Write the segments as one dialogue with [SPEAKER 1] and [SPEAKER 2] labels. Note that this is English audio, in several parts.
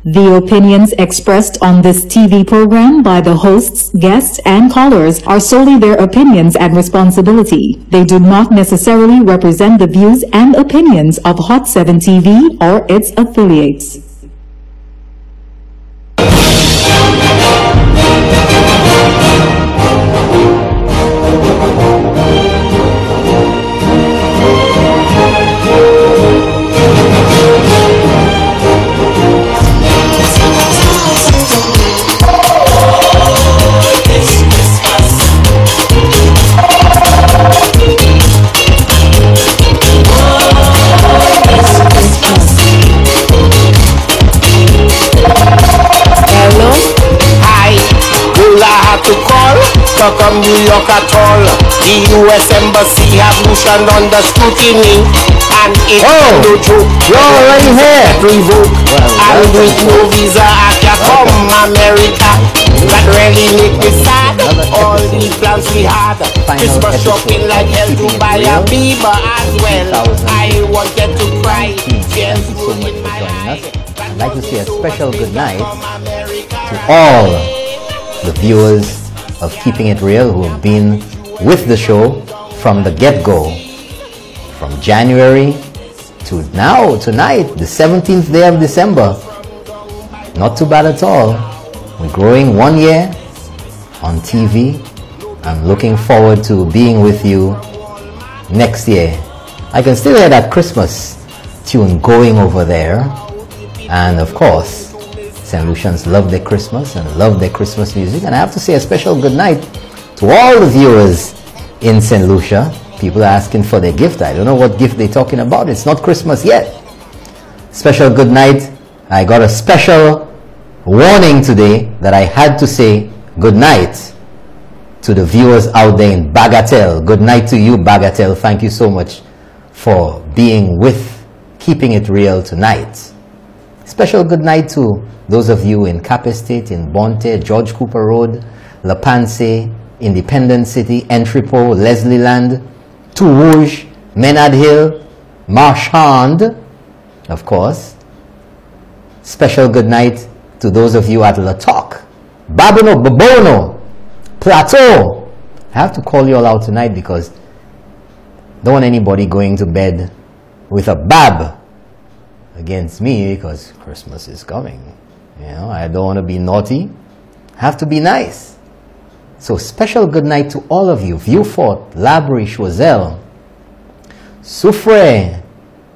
[SPEAKER 1] The opinions expressed on this TV program by the hosts, guests, and callers are solely their opinions and responsibility. They do not necessarily represent the views and opinions of Hot 7 TV or its affiliates.
[SPEAKER 2] From New York at all, the U.S. Embassy have Lucian under scrutiny, and it's no joke.
[SPEAKER 3] You're already here.
[SPEAKER 2] Revoke. And with no visa, I can come America. That really make me sad. All the plans we had, Christmas shopping like hell to buy a Bieber as well. I wanted to cry. Tears rolling in my eyes.
[SPEAKER 3] I'd like to say a special good night to all the viewers of Keeping It Real who have been with the show from the get-go, from January to now, tonight, the 17th day of December. Not too bad at all. We're growing 1 year on TV. I'm looking forward to being with you next year. I can still hear that Christmas tune going over there, and of course St. Lucians love their Christmas and love their Christmas music. And I have to say a special good night to all the viewers in St. Lucia. People are asking for their gift. I don't know what gift they're talking about. It's not Christmas yet. Special good night. I got a special warning today that I had to say good night to the viewers out there in Bagatelle. Good night to you, Bagatelle. Thank you so much for being with Keeping It Real tonight. Special good night to those of you in Cap Estate, in Bonte, George Cooper Road, La Panse, Independence City, Entrepot, Leslie Land, Tourouge, Menard Hill, Marchand, of course. Special good night to those of you at La Toc, Babino, Bobono, Plateau. I have to call you all out tonight because I don't want anybody going to bed with a bab against me because Christmas is coming. You know, I don't want to be naughty. I have to be nice. So special good night to all of you. Vieux-Fort, Labrie, Choiseul, Soufrière,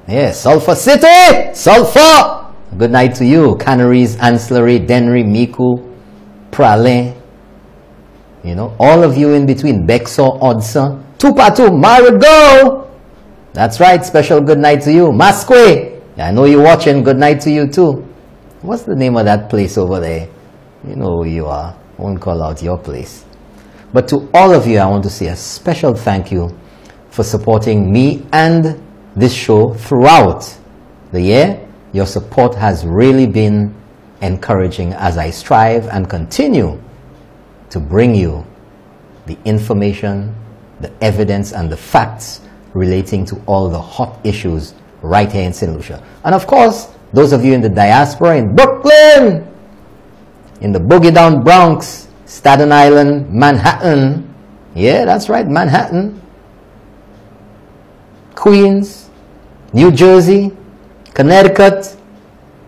[SPEAKER 3] yes, Sulphur City, Sulphur. Good night to you. Canaries, Ancillary, Dennery, Micoud, Praslin. You know, all of you in between. Bexor, Odson, Tupatu, Marigot. That's right. Special good night to you. Masque. I know you're watching. Good night to you too. What's the name of that place over there? You know who you are. I won't call out your place. But to all of you, I want to say a special thank you for supporting me and this show throughout the year. Your support has really been encouraging as I strive and continue to bring you the information, the evidence, and the facts relating to all the hot issues right here in St. Lucia. And of course, those of you in the diaspora, in Brooklyn, in the Boogie Down Bronx, Staten Island, Manhattan. Yeah, that's right, Manhattan. Queens, New Jersey, Connecticut,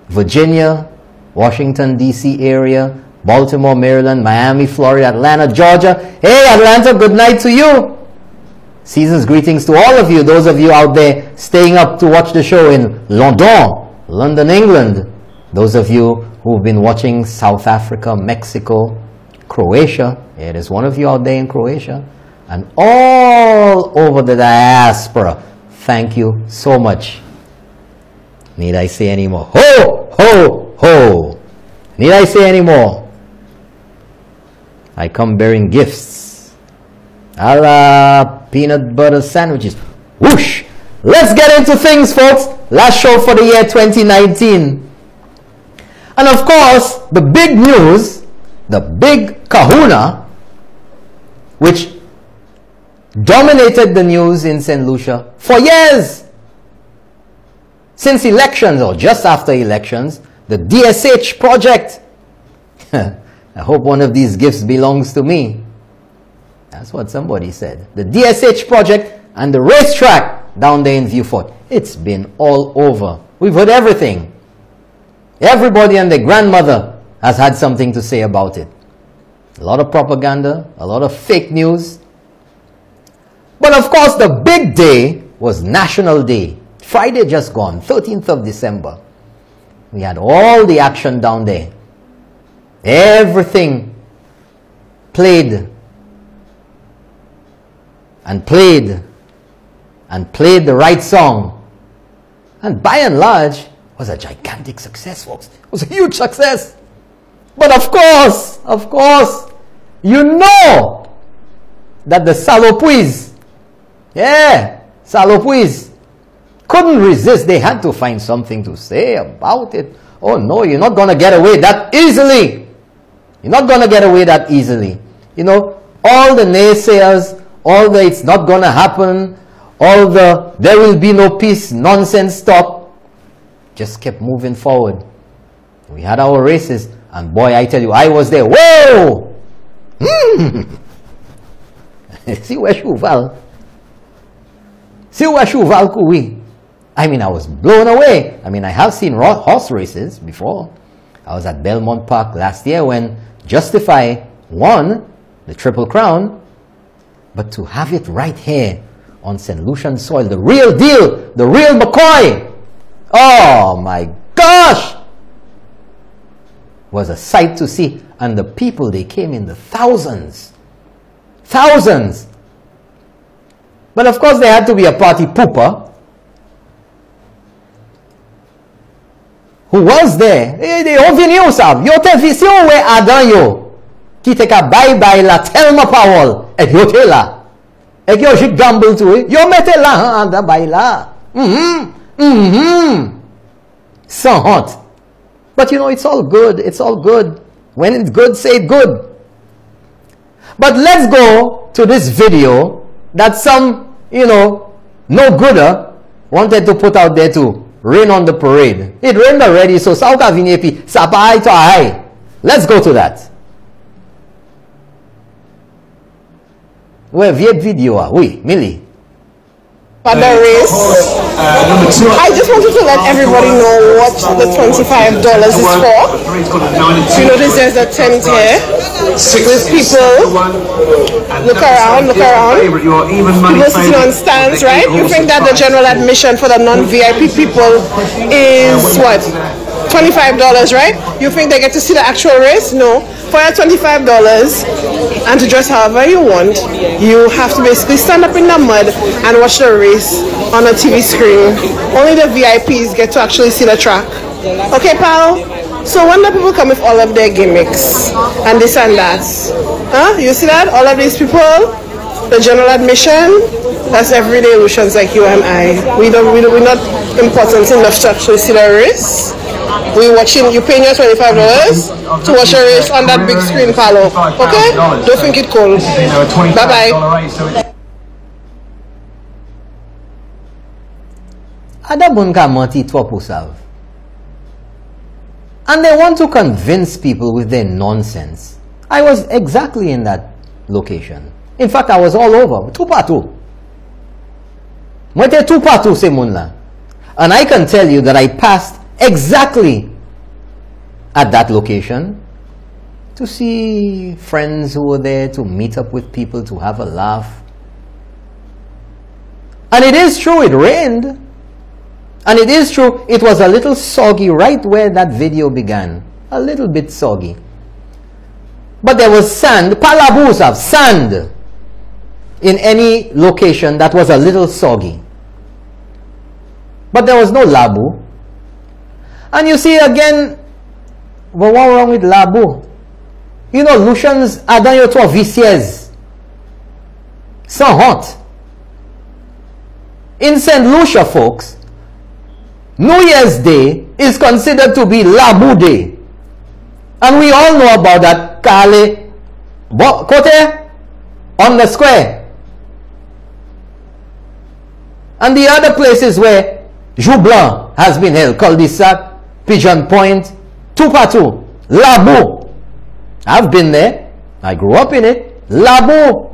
[SPEAKER 3] Virginia, Washington, D.C. area, Baltimore, Maryland, Miami, Florida, Atlanta, Georgia. Hey, Atlanta, good night to you. Season's greetings to all of you, those of you out there staying up to watch the show in London, England. Those of you who've been watching South Africa, Mexico, Croatia. Yeah, there's one of you out there in Croatia. And all over the diaspora. Thank you so much. Need I say any more? Ho, ho, ho. Need I say any more? I come bearing gifts. A la peanut butter sandwiches. Whoosh! Let's get into things, folks. Last show for the year 2019. And of course, the big news, the big kahuna, which dominated the news in St. Lucia for years. Since elections, or just after elections, the DSH project. I hope one of these gifts belongs to me. That's what somebody said. The DSH project and the racetrack down there in Vieux-Fort. It's been all over. We've heard everything. Everybody and their grandmother has had something to say about it. A lot of propaganda, a lot of fake news. But of course, the big day was National Day. Friday just gone, 13th of December. We had all the action down there. Everything played and played and played the right song. And by and large, it was a gigantic success, folks. It was a huge success. But of course, you know that the Salopuis, Salopuis, couldn't resist. They had to find something to say about it. Oh no, you're not going to get away that easily. You're not going to get away that easily. You know, all the naysayers, all the it's not going to happen, all the there will be no peace nonsense talk, just kept moving forward. We had our races, and boy, I tell you, I was there. Whoa! See where Chouval? See where Chouval Koui? I mean, I was blown away. I mean, I have seen horse races before. I was at Belmont Park last year when Justify won the Triple Crown. But to have it right here on St. Lucian soil, the real deal, the real McCoy, oh my gosh, was a sight to see. And the people, they came in the thousands. Thousands. But of course, there had to be a party pooper who was there. Yo vini yo sav. Yo te visi yo we adan yo. Ki te ka bye la Thelma Powell. Et yo te la. Et yo jik gamble to it. Yo mette la an da bay la. Sans honte. But you know, it's all good. It's all good. When it's good, say it good. But let's go to this video that some, you know, no-gooder wanted to put out there to rain on the parade. It rained already, so South Avinepi, Sapai to Ahai. Let's go to that. Where viet video? Oui, Millie.
[SPEAKER 4] But the race, I just wanted to let everybody know what the $25 is for. You notice there's a tent here with people. Look around. People sitting on stands, right? You think that the general admission for the non-VIP people is what? $25, right? You think they get to see the actual race? No. For your $25 and to dress however you want, you have to basically stand up in the mud and watch the race on a TV screen. Only the VIPs get to actually see the track. Okay, pal? So when the people come with all of their gimmicks and this and that, you see that? All of these people, the general admission, that's everyday Lucians like you and I. We're not important enough to actually see the race. We're watching, you're paying your $25 to watch a race on that big screen, palo. Okay? Don't think it cool. Bye-bye.
[SPEAKER 3] And they want to convince people with their nonsense. I was exactly in that location. In fact, I was all over. Tupatu. Mwete tupatu se munla. And I can tell you that I passed exactly at that location to see friends who were there, to meet up with people, to have a laugh. And it is true, it rained. And it is true, it was a little soggy right where that video began. A little bit soggy. But there was sand, palabus of sand, in any location that was a little soggy. But there was no labu. And you see again, well, what's wrong with labu? You know, Lucians adan yo to viciez. Sans honte. In Saint Lucia, folks, New Year's Day is considered to be Labu Day. And we all know about that Kale Kote on the square. And the other places where Jour Blanc has been held, cul-de-sac, Pigeon Point, Tupatu, Labu. I've been there. I grew up in it. Labu.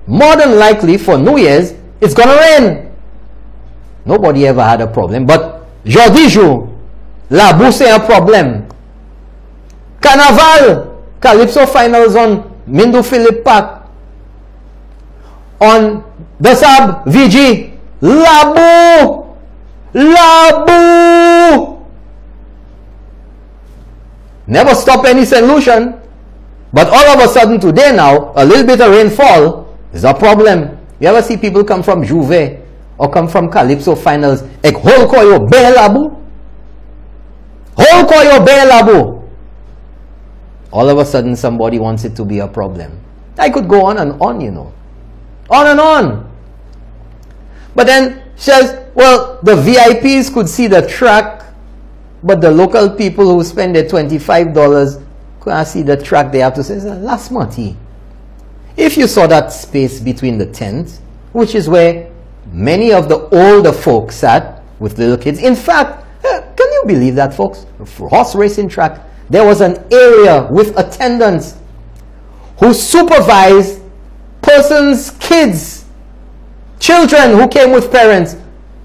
[SPEAKER 3] More than likely for New Year's, it's going to rain. Nobody ever had a problem. But Jordijou, Labu, c'est un problème. Carnaval, Calypso finals on Mindou Philip Park. On Besab, VG, Labu. Labu. Never stop any Saint Lucian. But all of a sudden today now, a little bit of rainfall is a problem. You ever see people come from Juve or come from Calypso finals? Ek hol ko yo be Labu. Hol ko yo be Labu. All of a sudden somebody wants it to be a problem. I could go on and on, you know. On and on. But then she says, well, the VIPs could see the track, but the local people who spend their $25 can't see the track. They have to say, last month, if you saw that space between the tent, which is where many of the older folks sat with little kids. In fact, can you believe that, folks? For horse racing track, there was an area with attendants who supervised persons, kids, children who came with parents.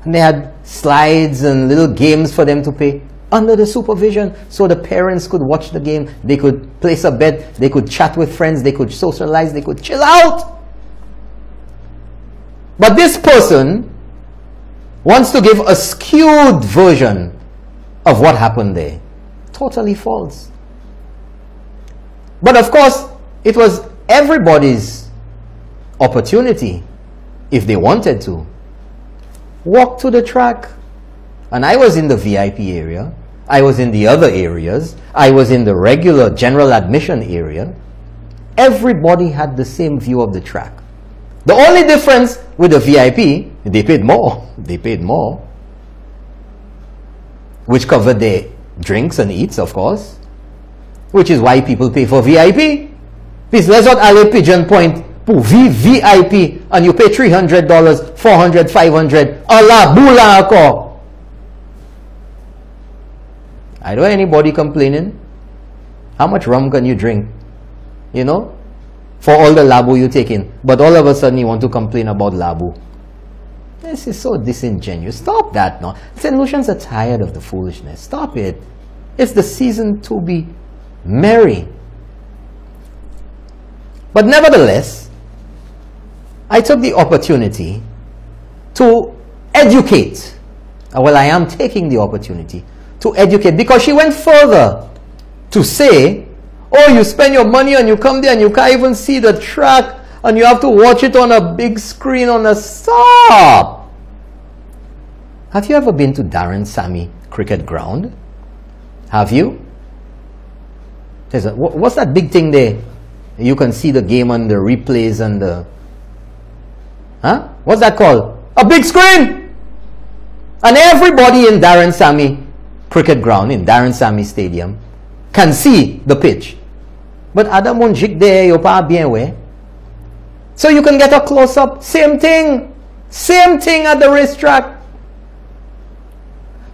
[SPEAKER 3] And they had slides and little games for them to play under the supervision, so the parents could watch the game, they could place a bet, they could chat with friends, they could socialize, they could chill out. But this person wants to give a skewed version of what happened there. Totally false. But of course, it was everybody's opportunity, if they wanted to, walk to the track. And I was in the VIP area. I was in the other areas. I was in the regular general admission area. Everybody had the same view of the track. The only difference with the VIP, they paid more. They paid more. Which covered their drinks and eats, of course. Which is why people pay for VIP. Please, let's not aller Pigeon Point pour VIP and you pay $300, $400, $500. Allah bula ako. I don't know anybody complaining. How much rum can you drink? You know? For all the Labu you take in. But all of a sudden you want to complain about Labu. This is so disingenuous. Stop that now. Saint Lucians are tired of the foolishness. Stop it. It's the season to be merry. But nevertheless, I took the opportunity to educate. Well, I am taking the opportunity to educate, because she went further to say, oh, you spend your money and you come there and you can't even see the track and you have to watch it on a big screen on a stop. Have you ever been to Darren Sammy Cricket Ground? Have you? What's that big thing there? You can see the game on the replays and the... Huh? What's that called? A big screen! And everybody in Darren Sammy Cricket Ground, in Darren Sammy Stadium, can see the pitch. But Adam won't jig there, you're pas bien way. So you can get a close-up. Same thing. Same thing at the racetrack.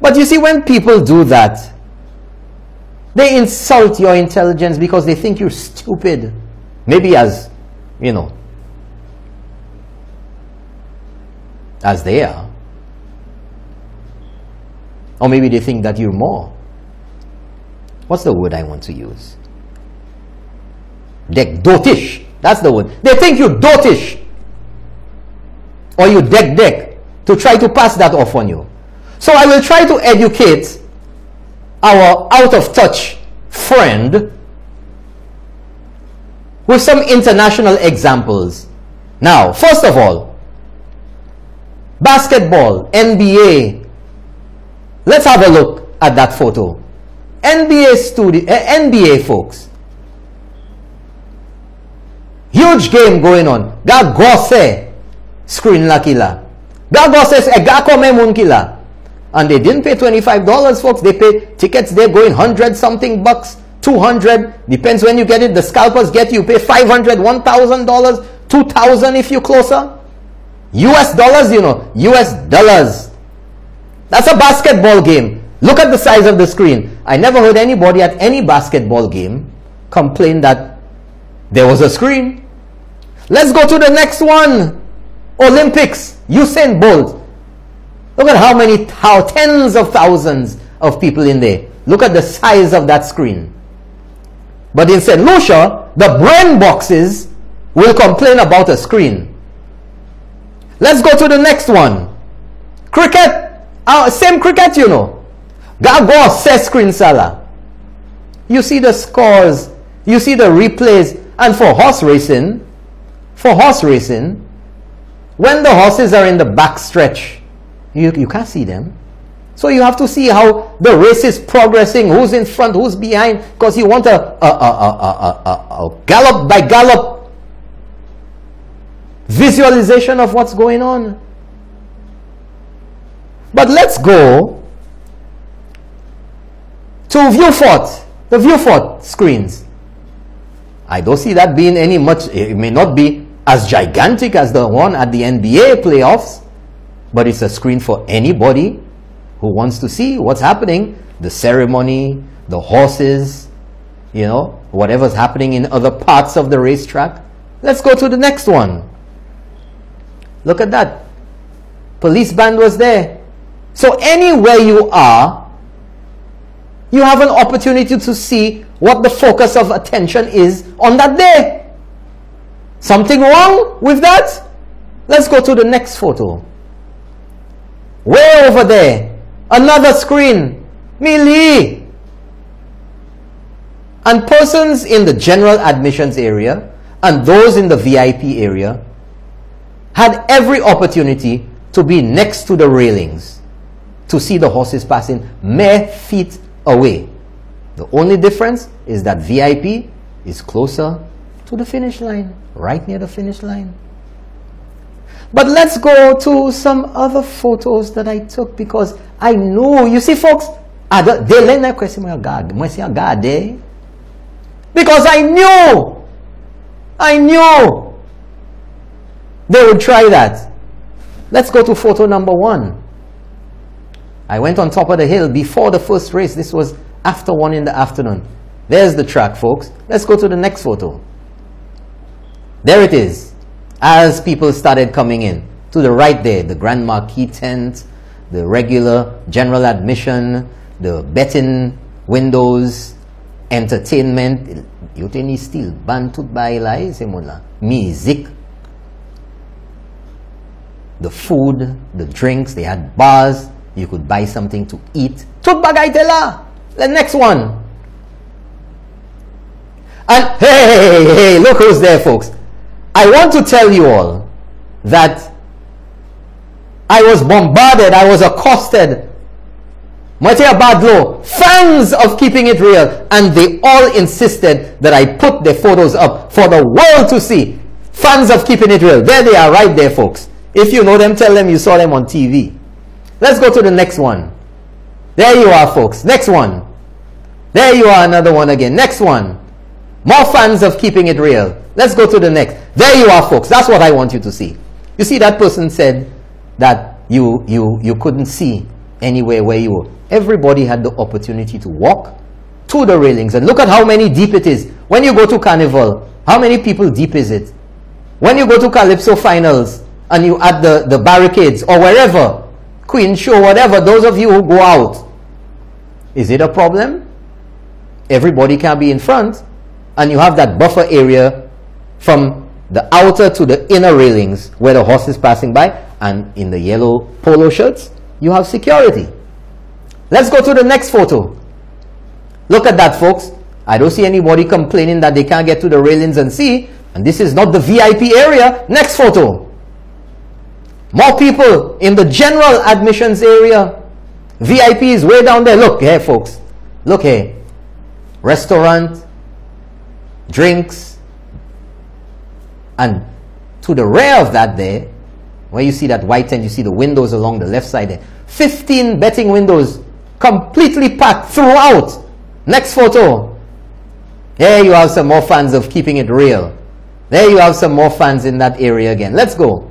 [SPEAKER 3] But you see, when people do that, they insult your intelligence because they think you're stupid. Maybe as, you know, as they are. Or maybe they think that you're more. What's the word I want to use? Dotish. That's the word. They think you're dotish. Or you deck to try to pass that off on you. So I will try to educate our out-of-touch friend with some international examples. Now, first of all, basketball, NBA. Let's have a look at that photo. NBA folks. Huge game going on. Gagose screen la kila. Gagose gakome mun kila. And they didn't pay $25, folks. They paid tickets. They're going 100-something bucks, 200. Depends when you get it. The scalpers get you. Pay $500, $1,000, $2,000 if you're closer. US dollars, you know. US dollars. That's a basketball game. Look at the size of the screen. I never heard anybody at any basketball game complain that there was a screen. Let's go to the next one. Olympics. Usain Bolt. Look at how tens of thousands of people in there. Look at the size of that screen. But in Saint Lucia, the brain boxes will complain about a screen. Let's go to the next one. Cricket. Same cricket, you know. Go assess screen sala. You see the scores. You see the replays. And for horse racing, when the horses are in the back stretch, you can't see them. So you have to see how the race is progressing, who's in front, who's behind, because you want a gallop by gallop visualization of what's going on. But let's go to Viewfort, the Viewfort screens. I don't see that being any much, it may not be as gigantic as the one at the NBA playoffs, but it's a screen for anybody who wants to see what's happening, the ceremony, the horses, you know, whatever's happening in other parts of the racetrack. Let's go to the next one. Look at that. Police band was there. So anywhere you are, you have an opportunity to see what the focus of attention is on that day. Something wrong with that? Let's go to the next photo. Way over there, another screen, melee. And persons in the general admissions area and those in the VIP area had every opportunity to be next to the railings to see the horses passing mere feet away. The only difference is that VIP is closer to the finish line, right near the finish line. But let's go to some other photos that I took, because I know, you see folks, they learn that question, because I knew they would try that. Let's go to photo number 1. I went on top of the hill before the first race. This was after 1 in the afternoon. There's the track, folks. Let's go to the next photo. There it is. As people started coming in. To the right there, the Grand Marquis tent, the regular general admission, the betting windows, entertainment. You tell still bantut bailay semula. Music. The food, the drinks, they had bars. You could buy something to eat. Tut bagay tela. The next one. And hey, look who's there, folks. I want to tell you all that I was bombarded, I was accosted. Matia Badlo, fans of Keeping It Real, and they all insisted that I put their photos up for the world to see. Fans of Keeping It Real. There they are, right there, folks. If you know them, tell them you saw them on TV. Let's go to the next one. There you are, folks. Next one. There you are, another one again. Next one. More fans of Keeping It Real. Let's go to the next. There you are, folks. That's what I want you to see. You see, that person said that you couldn't see anywhere where you were. Everybody had the opportunity to walk to the railings. And look at how many deep it is. When you go to Carnival, how many people deep is it? When you go to Calypso Finals and you at the barricades or wherever, Queen Show, whatever, those of you who go out, is it a problem? Everybody can be in front, and you have that buffer area from the outer to the inner railings where the horse is passing by, and in the yellow polo shirts, you have security. Let's go to the next photo. Look at that, folks. I don't see anybody complaining that they can't get to the railings and see, and this is not the VIP area. Next photo. More people in the general admissions area. VIP is way down there. Look here, folks. Look here. Restaurant, drinks, and to the rear of that there, where you see that white tent, you see the windows along the left side there. 15 betting windows completely packed throughout. Next photo. There you have some more fans of Keeping It Real. There you have some more fans in that area again. Let's go.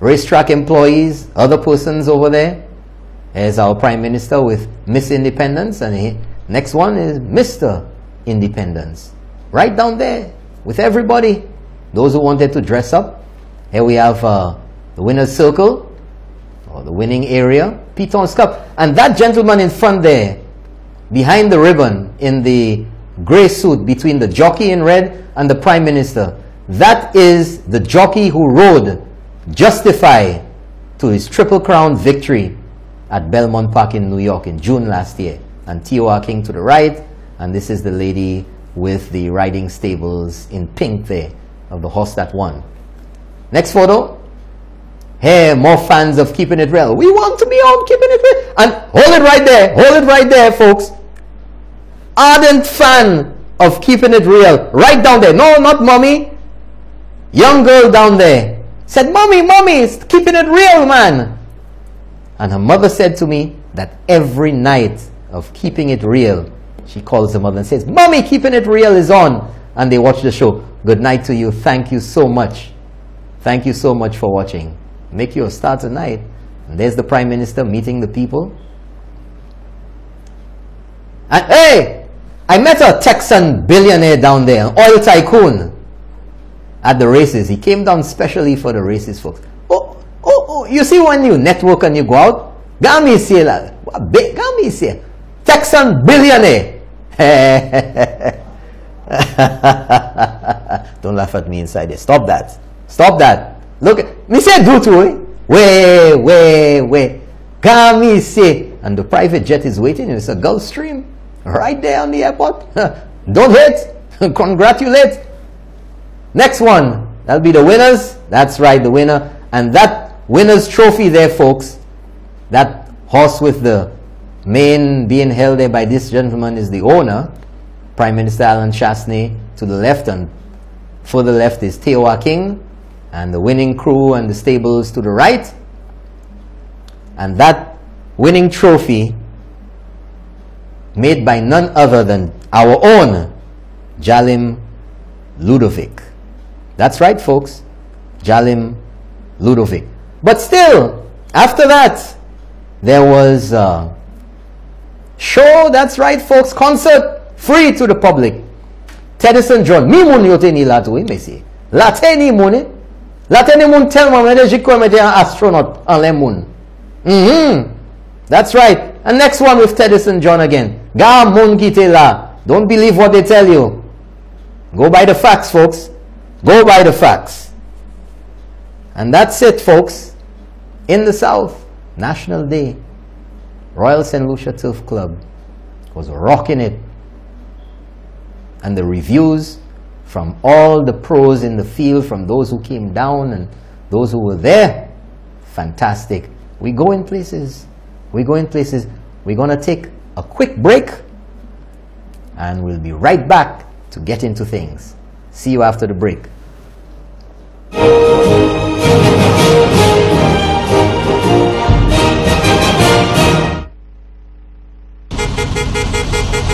[SPEAKER 3] Racetrack employees, other persons over there. Here's our Prime Minister with Miss Independence, and next one is Mr. Independence. Right down there with everybody. Those who wanted to dress up. Here we have the winner's circle, or the winning area, Piton's Cup. And that gentleman in front there, behind the ribbon, in the grey suit between the jockey in red and the Prime Minister, that is the jockey who rode Justify to his Triple Crown victory at Belmont Park in New York in June last year. And T.O.R. King to the right, and this is the lady with the riding stables in pink there of the horse that won. Next photo. Here, more fans of Keeping It Real. We want to be on Keeping It Real. And hold it right there. Hold it right there, folks. Ardent fan of Keeping It Real. Right down there. No, not mommy. Young girl down there. Said, mommy, it's Keeping It Real, man. And her mother said to me that every night of Keeping It Real, she calls the mother and says, mommy, Keeping It Real is on. And they watch the show. Good night to you. Thank you so much. Thank you so much for watching. Make your start tonight. And there's the Prime Minister meeting the people. And hey, I met a Texan billionaire down there, an oil tycoon, at the races. He came down specially for the races, folks. Oh, you see when you network and you go out? Gami say, Texan billionaire. Don't laugh at me inside there. Stop that. Stop that. Look, me say do to it. Wait. Gami say. And the private jet is waiting. It's a Gulfstream right there on the airport. Don't hit. Congratulate. Next one. That'll be the winners. That's right, the winner. And that winner's trophy there, folks, that horse with the mane being held there by this gentleman is the owner, Prime Minister Alan Chasney, to the left, and for the left is T.O.R. King, and the winning crew and the stables to the right. And that winning trophy, made by none other than our own Jalim Ludovic. That's right, folks. Jalim Ludovic. But still, after that, there was a show. That's right, folks. Concert free to the public. Teddyson John. Mi moun yote ni la tou, mesi. Late ni moun, Late ni moun telman mwen de jikon mwen de an astronaut an le moun. That's right. And next one with Teddyson John again. Ga moun kite la. Don't believe what they tell you. Go by the facts, folks. Go by the facts. And that's it, folks. In the South, National Day, Royal Saint Lucia Turf Club was rocking it. And the reviews from all the pros in the field, from those who came down and those who were there, fantastic. We go in places. We go in places. We're going to take a quick break, and we'll be right back to get into things. See you after the break.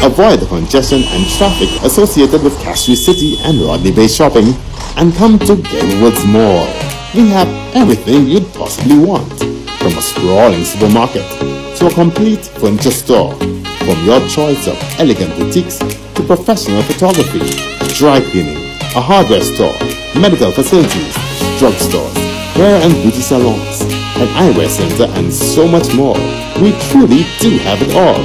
[SPEAKER 5] Avoid the congestion and traffic associated with Castries City and Rodney Bay shopping and come to Glenwood's Mall. We have everything you'd possibly want, from a sprawling supermarket to a complete furniture store, from your choice of elegant boutiques to professional photography, dry cleaning, a hardware store, medical facilities, drugstores, hair and beauty salons, an eyewear center, and so much more. We truly do have it all,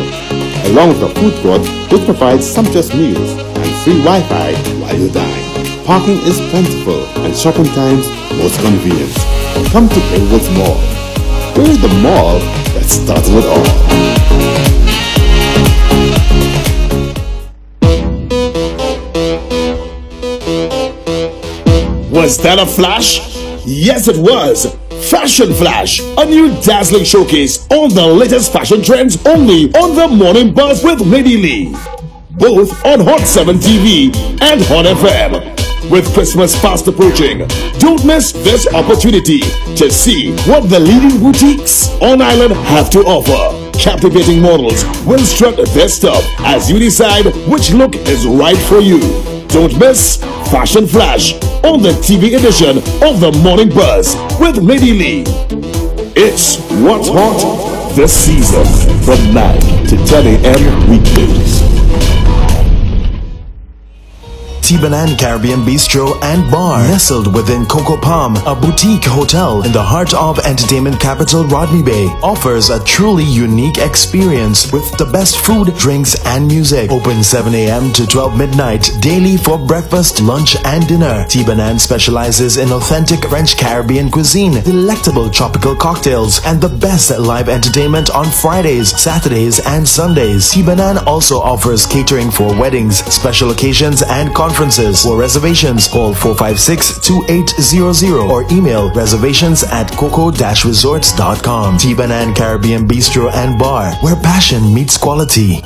[SPEAKER 5] along with a food court which provides sumptuous meals and free Wi-Fi while you dine. Parking is plentiful and shopping times most convenient. Come to Glenwood's Mall. We're the mall that started it all.
[SPEAKER 6] Was that a flash? Yes, it was. Fashion Flash, a new dazzling showcase on the latest fashion trends only on the Morning Buzz with Lady Lee. Both on Hot 7 TV and Hot FM. With Christmas fast approaching, don't miss this opportunity to see what the leading boutiques on island have to offer. Captivating models will strut their stuff as you decide which look is right for you. Don't miss Fashion Flash on the TV edition of the Morning Buzz with Lady Lee. It's what's hot this season from 9 to 10 a.m. weekdays.
[SPEAKER 7] Cymbeline Caribbean Bistro and Bar, nestled within Coco Palm, a boutique hotel in the heart of entertainment capital Rodney Bay, offers a truly unique experience with the best food, drinks, and music. Open 7 a.m. to 12 midnight daily for breakfast, lunch, and dinner. Cymbeline specializes in authentic French Caribbean cuisine, delectable tropical cocktails, and the best live entertainment on Fridays, Saturdays, and Sundays. Cymbeline also offers catering for weddings, special occasions, and conferences. For reservations, call 456-2800 or email reservations@coco-resorts.com. Cymbeline Caribbean Bistro and Bar, where passion meets quality.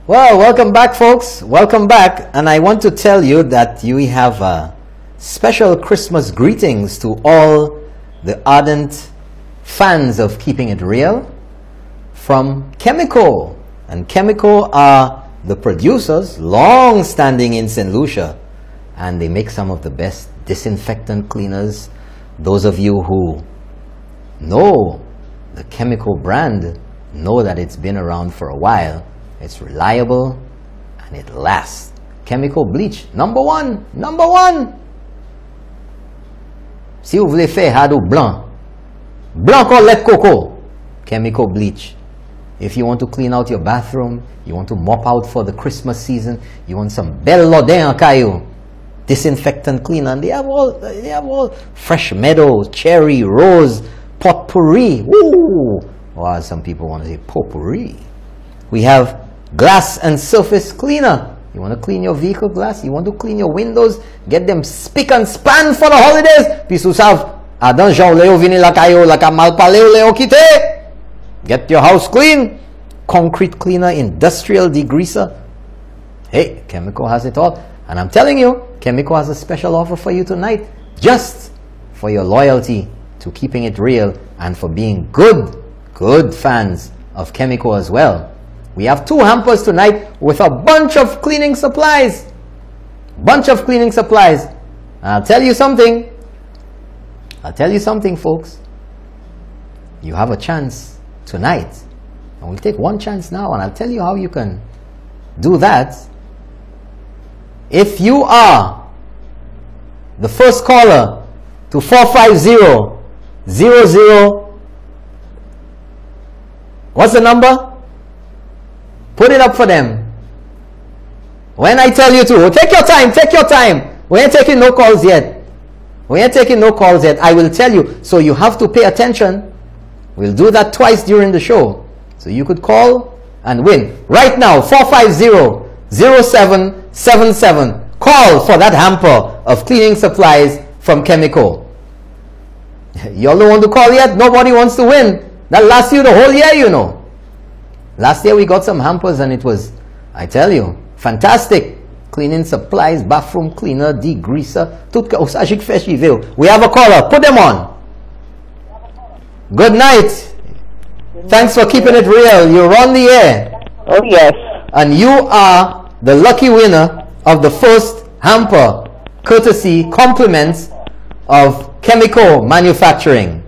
[SPEAKER 3] Well, welcome back, folks. Welcome back. And I want to tell you that we have special Christmas greetings to all the ardent fans of Keeping It Real from Chemical. And Chemical are the producers, long standing in Saint Lucia, and they make some of the best disinfectant cleaners. Those of you who know the Chemical brand know that it's been around for a while. It's reliable and it lasts. Chemical bleach, number one. Si vous voulez faire hado blanc comme lait coco, Chemical bleach. If you want to clean out your bathroom, you want to mop out for the Christmas season, you want some bel lodin en caillou, disinfectant cleaner, and they have all fresh meadow, cherry, rose, potpourri. Ooh, or as some people want to say, potpourri. We have glass and surface cleaner. You want to clean your vehicle glass? You want to clean your windows? Get them spick and span for the holidays? Puis vous savez, adan Jean Leo vini la kayo la ka malpaleo Leo kite. Get your house clean. Concrete cleaner, industrial degreaser. Hey, Chemical has it all. And I'm telling you, Chemical has a special offer for you tonight, just for your loyalty to Keeping It Real and for being good fans of Chemical as well. We have 2 hampers tonight with a bunch of cleaning supplies. And I'll tell you something, folks. You have a chance tonight. And we'll take one chance now, and I'll tell you how you can do that. If you are the first caller to 450-00, what's the number? Put it up for them. When I tell you to, take your time. We ain't taking no calls yet. I will tell you. So you have to pay attention. We'll do that twice during the show. So you could call and win. Right now, 450-0777. Call for that hamper of cleaning supplies from Chemical. Y'all don't want to call yet? Nobody wants to win. That lasts you the whole year, you know. Last year we got some hampers and it was, I tell you, fantastic. Cleaning supplies, bathroom cleaner, degreaser, tout ka usajik festival. We have a caller. Put them on. Good night. Thanks for keeping it real. You're on the air.
[SPEAKER 8] Oh yes.
[SPEAKER 3] And you are the lucky winner of the first hamper, courtesy compliments of Chemical Manufacturing.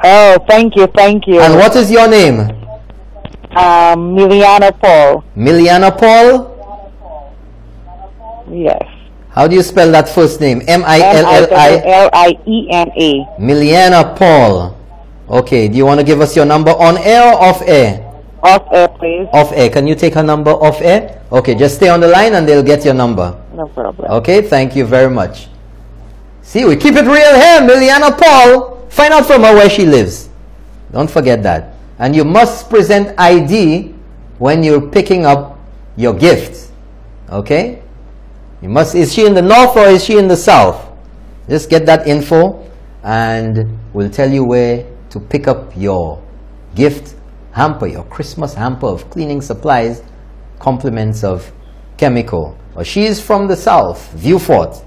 [SPEAKER 8] Oh, thank you.
[SPEAKER 3] And what is your name?
[SPEAKER 8] Miliana Paul.
[SPEAKER 3] Miliana Paul?
[SPEAKER 8] Yes.
[SPEAKER 3] How do you spell that first name? M-I-L-L-I?
[SPEAKER 8] Miliana
[SPEAKER 3] Paul. Okay, do you want to give us your number on air or off air?
[SPEAKER 8] Off air, please.
[SPEAKER 3] Off air. Can you take her number off air? Okay, just stay on the line and they'll get your number.
[SPEAKER 8] No problem.
[SPEAKER 3] Okay, thank you very much. See, we keep it real here. Miliana Paul. Find out from her where she lives. Don't forget that. And you must present ID when you're picking up your gift. Okay? You must. Is she in the north or is she in the south? Just get that info and we'll tell you where to pick up your gift hamper, your Christmas hamper of cleaning supplies, compliments of Chemical. Or she is from the south, Viewfort.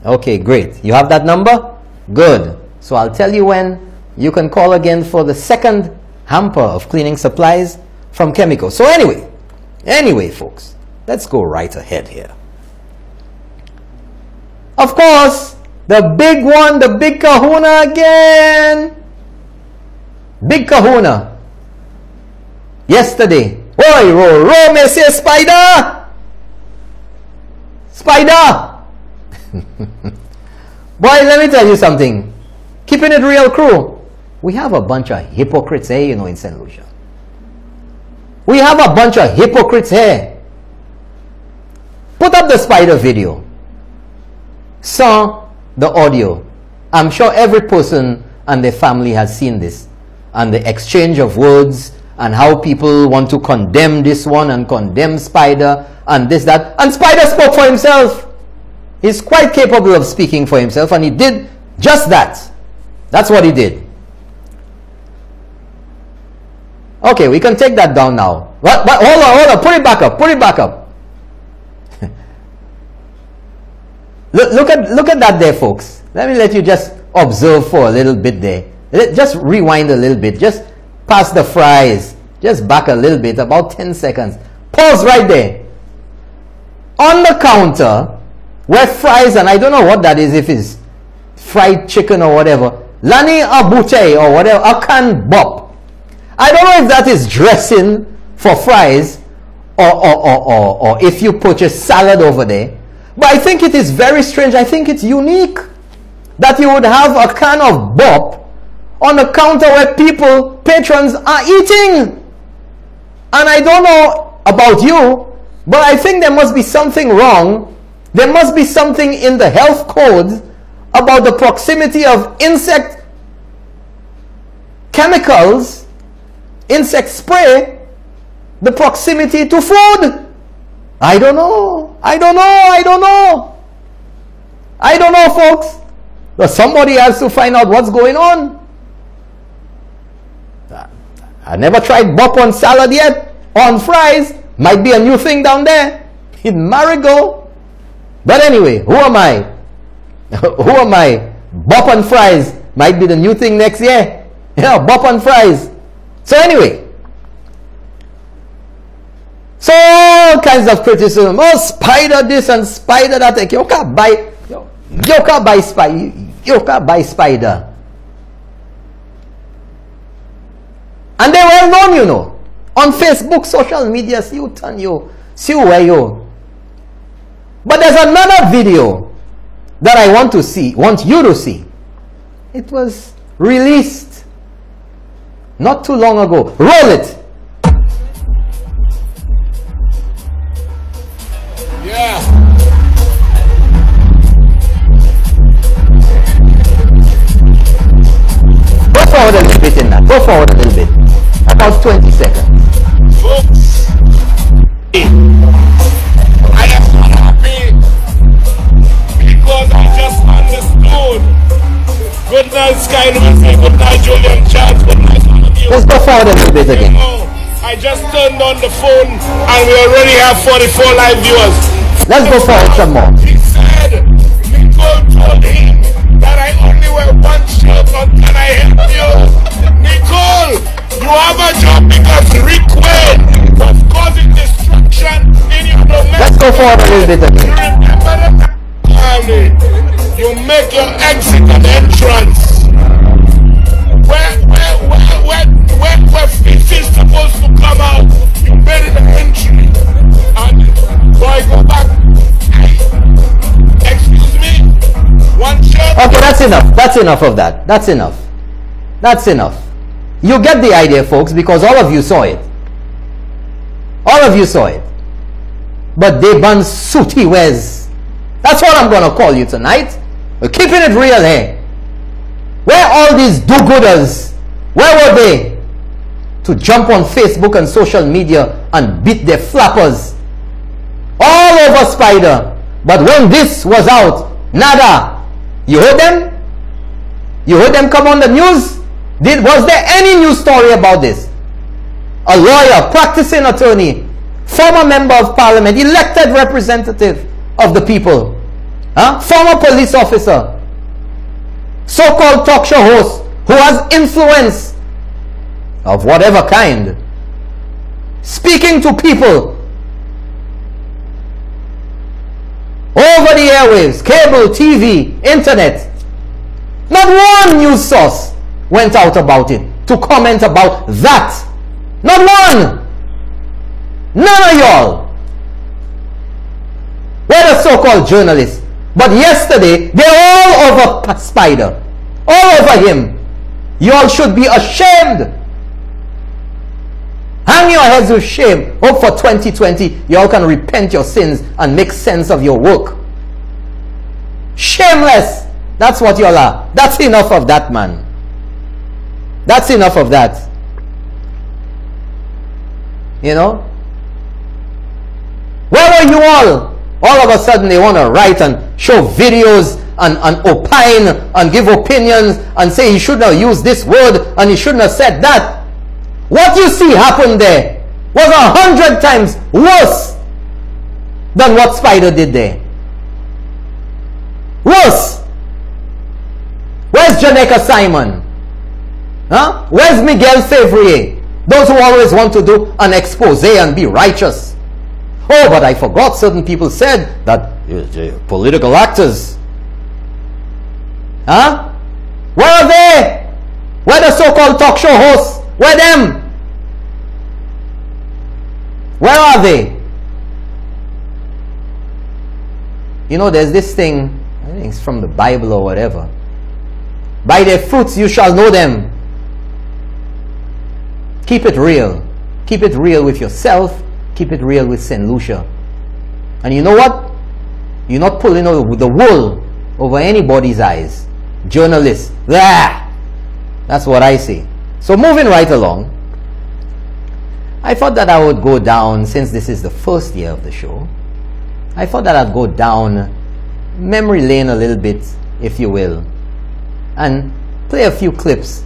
[SPEAKER 3] Okay, great. You have that number? Good. So I'll tell you when you can call again for the second hamper of cleaning supplies from Chemical. So anyway, folks, let's go right ahead here. Of course, the big one, the big kahuna again. Big kahuna. Yesterday. Oi, row, me say spider. Spider. Boy, let me tell you something. Keeping it real, crew. We have a bunch of hypocrites here, you know, in Saint Lucia. We have a bunch of hypocrites here. Put up the spider video. Saw the audio. I'm sure every person and their family has seen this. And the exchange of words and how people want to condemn this one and condemn Spider and this, that. And Spider spoke for himself. He's quite capable of speaking for himself, and he did just that. That's what he did. Okay, we can take that down now. What? Hold on. Put it back up. Put it back up. Look at that there, folks. Let me let you just observe for a little bit there. Just rewind a little bit. Just past the fries. Just back a little bit, about 10 seconds. Pause right there. On the counter, where fries, and I don't know what that is, if it's fried chicken or whatever. Lani a bouteille or whatever, a can bop. I don't know if that is dressing for fries or if you purchase salad over there. But I think it is very strange. I think it's unique that you would have a can of bop on the counter where people, patrons, are eating. And I don't know about you, but I think there must be something wrong. There must be something in the health codes about the proximity of insect chemicals, insect spray, the proximity to food. I don't know. I don't know, folks. But somebody has to find out what's going on. I never tried bop on salad yet. On fries. Might be a new thing down there. In Marigold. But anyway, who am I? Who am I? Bop on fries might be the new thing next year. Yeah, bop on fries. So anyway. So all kinds of criticism. Oh, Spider this and Spider that. You can't buy Spider. You can't buy Spider. And they're well known, you know. On Facebook, social media, see who turn you, see where you. But there's another video that I want you to see. It was released not too long ago. Roll it.
[SPEAKER 2] Yeah.
[SPEAKER 3] Go forward a little bit in that. Go forward a little bit. About 20 seconds.
[SPEAKER 2] Folks, I am not happy because I just understood. Good night, Sky Lucia. Good night, Julian Charles. Good night, all of you.
[SPEAKER 3] Let's go forward a little bit again.
[SPEAKER 2] I just turned on the phone and we already have 44 live viewers.
[SPEAKER 3] Let's go forward some more.
[SPEAKER 2] He said, Nicole told him that I only wear one shirt, but can I help you? Nicole, you have a job because Rick Wayne was causing destruction in your domestic.
[SPEAKER 3] Let's go forward a little bit again.
[SPEAKER 2] Remember the you make your exit and entrance. Where fish is supposed to come out, you made it an entry. And boy, go back. Excuse me. One shirt.
[SPEAKER 3] Okay, that's enough. That's enough of that. That's enough. That's enough. You get the idea, folks, because all of you saw it. All of you saw it. But they ban sooty wares. That's what I'm going to call you tonight. We're keeping it real here. Where all these do-gooders, where were they? To jump on Facebook and social media and beat their flappers. All over Spider. But when this was out, nada. You heard them? You heard them come on the news? Was there any news story about this? A lawyer, practicing attorney, former member of parliament, elected representative of the people, former police officer, so-called talk show host who has influence of whatever kind, speaking to people over the airwaves, cable, TV, internet. Not one news source went out about it to comment about that. Not one. None of y'all. We're the so-called journalists. But yesterday, they're all over Spider. All over him. Y'all should be ashamed. Hang your heads with shame. Hope for 2020, y'all can repent your sins and make sense of your work. Shameless. That's what y'all are. That's enough of that, man. That's enough of that. You know? Where were you all? All of a sudden they want to write and show videos and opine and give opinions and say he shouldn't have used this word and he shouldn't have said that. What you see happen there was 100 times worse than what Spider did there. Worse. Where's Janeka Simon? Huh? Where's Miguel Fevrier? Those who always want to do an expose and be righteous. Oh, but I forgot certain people said that political actors. Huh? Where are they? Where the so-called talk show hosts? Where them? Where are they? You know, there's this thing, I think it's from the Bible or whatever. By their fruits you shall know them. Keep it real. Keep it real with yourself. Keep it real with Saint Lucia. And you know what? You're not pulling the wool over anybody's eyes. Journalists. Blah! That's what I see. So moving right along, I thought that I would go down, since this is the first year of the show, I thought that I'd go down memory lane a little bit, if you will, and play a few clips,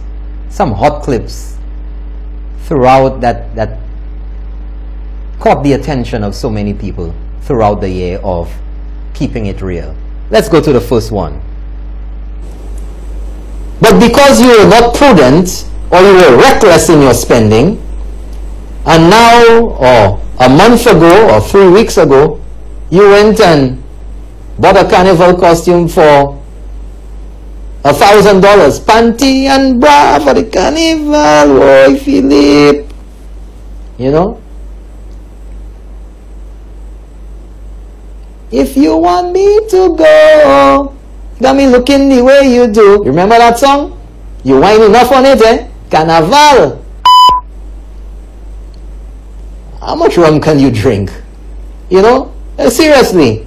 [SPEAKER 3] some hot clips throughout that caught the attention of so many people throughout the year of keeping it real. Let's go to the first one. But because you were not prudent or you were reckless in your spending, and now, or a month ago or 3 weeks ago, you went and bought a carnival costume for $1,000, panty and bra for the carnival. Boy, Philip, you know. If you want me to go, got me looking the way you do. You remember that song? You whine enough on it, eh? Carnival. How much rum can you drink? You know? Seriously.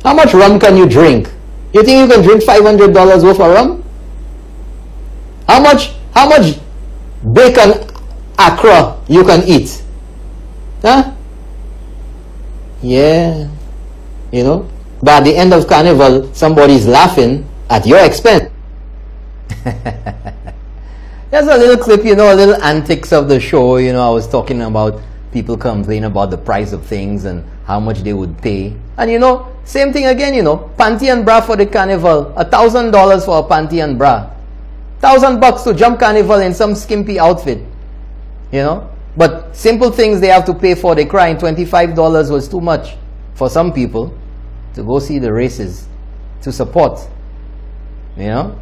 [SPEAKER 3] How much rum can you drink? You think you can drink $500 worth of rum? How much bacon accra you can eat? Huh? Yeah. You know? But at the end of carnival, somebody's laughing at your expense. There's a little clip, you know, a little antics of the show. You know, I was talking about people complain about the price of things and how much they would pay. And you know, same thing again, you know, panty and bra for the carnival. $1,000 for a panty and bra. $1,000 to jump carnival in some skimpy outfit. You know? But simple things they have to pay for, they cry. $25 was too much for some people to go see the races, to support. You know?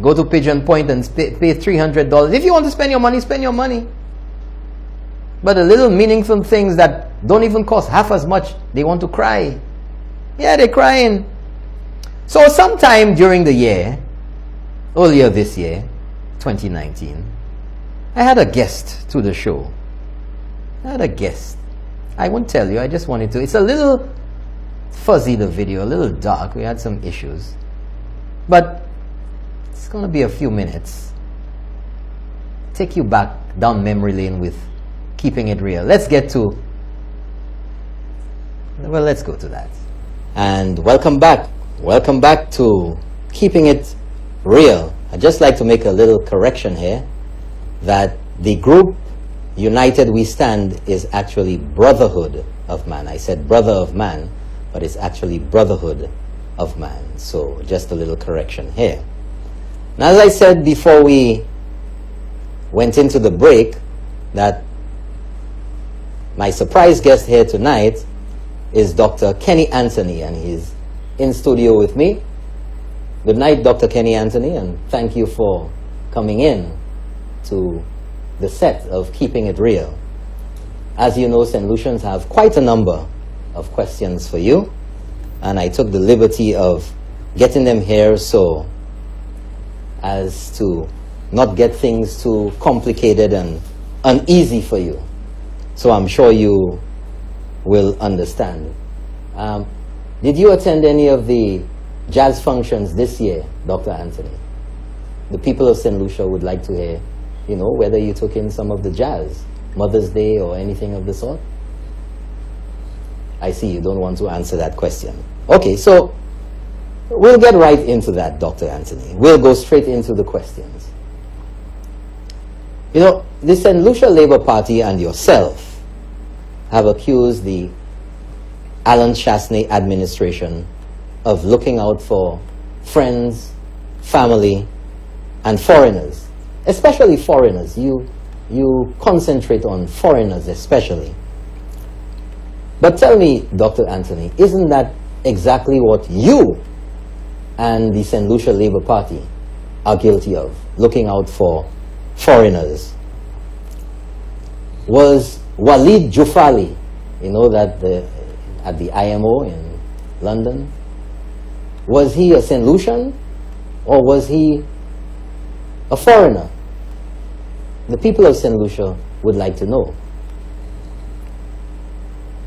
[SPEAKER 3] Go to Pigeon Point and pay $300. If you want to spend your money, spend your money. But the little meaningful things that don't even cost half as much, they want to cry. Yeah, they're crying. So sometime during the year, earlier this year, 2019, I had a guest to the show. I had a guest. I won't tell you, I just wanted to. It's a little fuzzy, the video, a little dark. We had some issues. But it's going to be a few minutes. Take you back down memory lane with keeping it real. Let's get to, well, let's go to that. And welcome back. Welcome back to Keeping It Real. I'd just like to make a little correction here, that the group United We Stand is actually Brotherhood of Man. I said Brother of Man, but it's actually Brotherhood of Man. So just a little correction here. Now, as I said before we went into the break, that my surprise guest here tonight is Dr. Kenny Anthony, and he's in studio with me. Good night, Dr. Kenny Anthony, and thank you for coming in to the set of Keeping It Real. As you know, St. Lucians have quite a number of questions for you, and I took the liberty of getting them here so as to not get things too complicated and uneasy for you. So I'm sure you will understand. Did you attend any of the jazz functions this year, Dr. Anthony? The people of St. Lucia would like to hear, you know, whether you took in some of the jazz, Mother's Day or anything of the sort. I see you don't want to answer that question. Okay, so we'll get right into that, Dr. Anthony. We'll go straight into the questions. You know, the St. Lucia Labour Party and yourself have accused the Alan Chasney administration of looking out for friends, family, and foreigners, especially foreigners. You concentrate on foreigners especially. But tell me, Dr. Anthony, isn't that exactly what you and the St. Lucia Labour Party are guilty of, looking out for foreigners? Was Walid Jufali, you know, that at the IMO in London, was he a St. Lucian or was he a foreigner? The people of St. Lucia would like to know.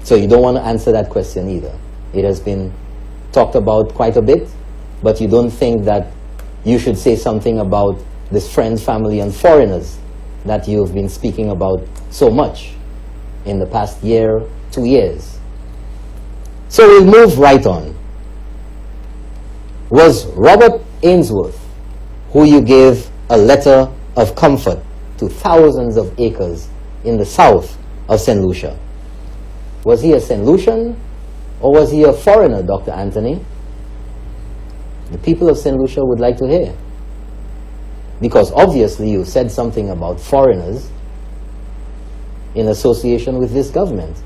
[SPEAKER 3] So you don't want to answer that question either. It has been talked about quite a bit, but you don't think that you should say something about this friends, family, and foreigners that you've been speaking about so much in the past year, 2 years. So we'll move right on. Was Robert Ainsworth, who you gave a letter of comfort to thousands of acres in the south of St. Lucia, was he a St. Lucian or was he a foreigner, Dr. Anthony? The people of St. Lucia would like to hear. Because obviously you said something about foreigners in association with this government.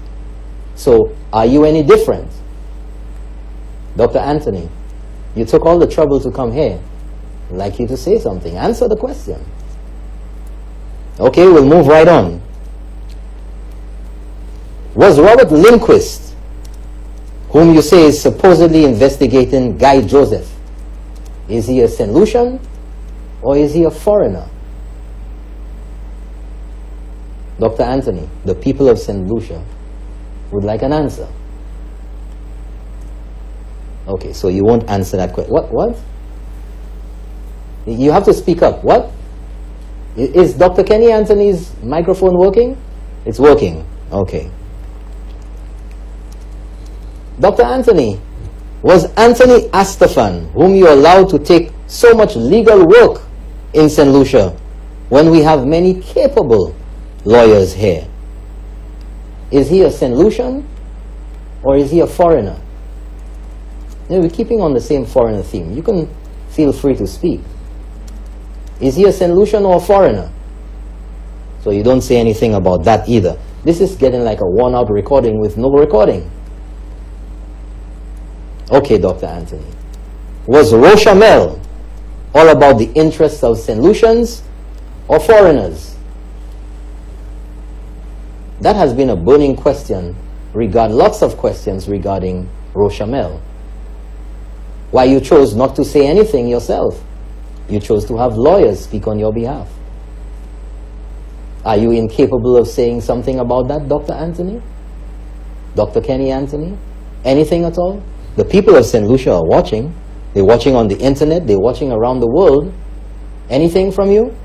[SPEAKER 3] So are you any different? Dr. Anthony, you took all the trouble to come here. I'd like you to say something. Answer the question. Okay, we'll move right on. Was Robert Lindquist, whom you say is supposedly investigating Guy Joseph, is he a St. Lucian or is he a foreigner? Dr. Anthony, the people of St. Lucia would like an answer. Okay, so you won't answer that question. What? You have to speak up. What? Is Dr. Kenny Anthony's microphone working? It's working. Okay. Dr. Anthony, was Anthony Astafan, whom you allowed to take so much legal work in St. Lucia, when we have many capable lawyers here, is he a St. Lucian or is he a foreigner? Now, we're keeping on the same foreigner theme. You can feel free to speak. Is he a St. Lucian or a foreigner? So you don't say anything about that either. This is getting like a worn-out recording with no recording. Okay, Dr. Anthony. Was Rochamel all about the interests of St. Lucians or foreigners? That has been a burning question, lots of questions regarding Rochamel. Why you chose not to say anything yourself? You chose to have lawyers speak on your behalf. Are you incapable of saying something about that, Dr. Anthony? Dr. Kenny Anthony? Anything at all? The people of St. Lucia are watching. They're watching on the internet. They're watching around the world. Anything from you?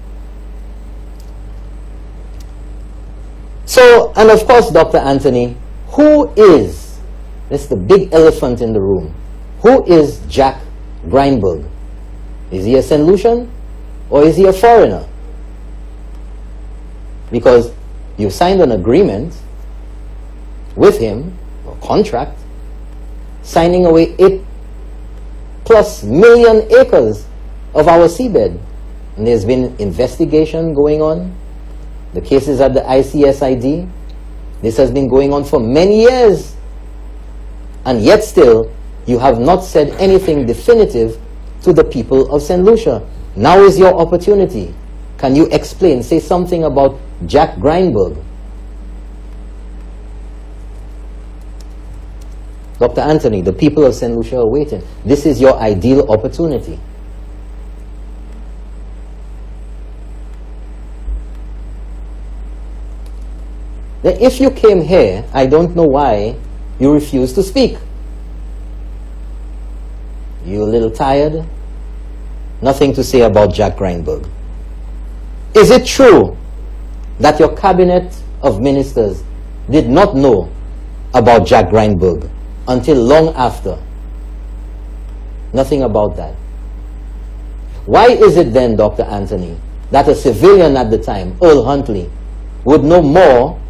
[SPEAKER 3] So, and of course, Dr. Anthony, who is, this is the big elephant in the room, who is Jack Greinberg? Is he a St. Lucian or is he a foreigner? Because you signed an agreement with him, a contract, signing away 8+ million acres of our seabed. And there's been investigation going on. The case is at the ICSID. This has been going on for many years. And yet still, you have not said anything definitive to the people of Saint Lucia. Now is your opportunity. Can you explain, say something about Jack Grindberg? Dr. Anthony, the people of Saint Lucia are waiting. This is your ideal opportunity. Then if you came here, I don't know why you refuse to speak. You a little tired? Nothing to say about Jack Grindberg. Is it true that your cabinet of ministers did not know about Jack Grindberg until long after? Nothing about that. Why is it then, Dr. Anthony, that a civilian at the time, Earl Huntley, would know more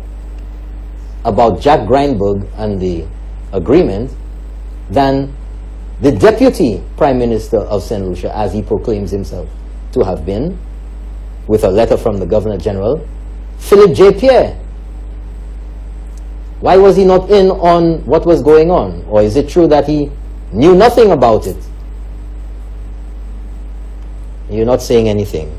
[SPEAKER 3] about Jack Grindberg and the agreement than the Deputy Prime Minister of Saint Lucia, as he proclaims himself to have been, with a letter from the Governor General, Philip J. Pierre? Why was he not in on what was going on? Or is it true that he knew nothing about it? You're not saying anything.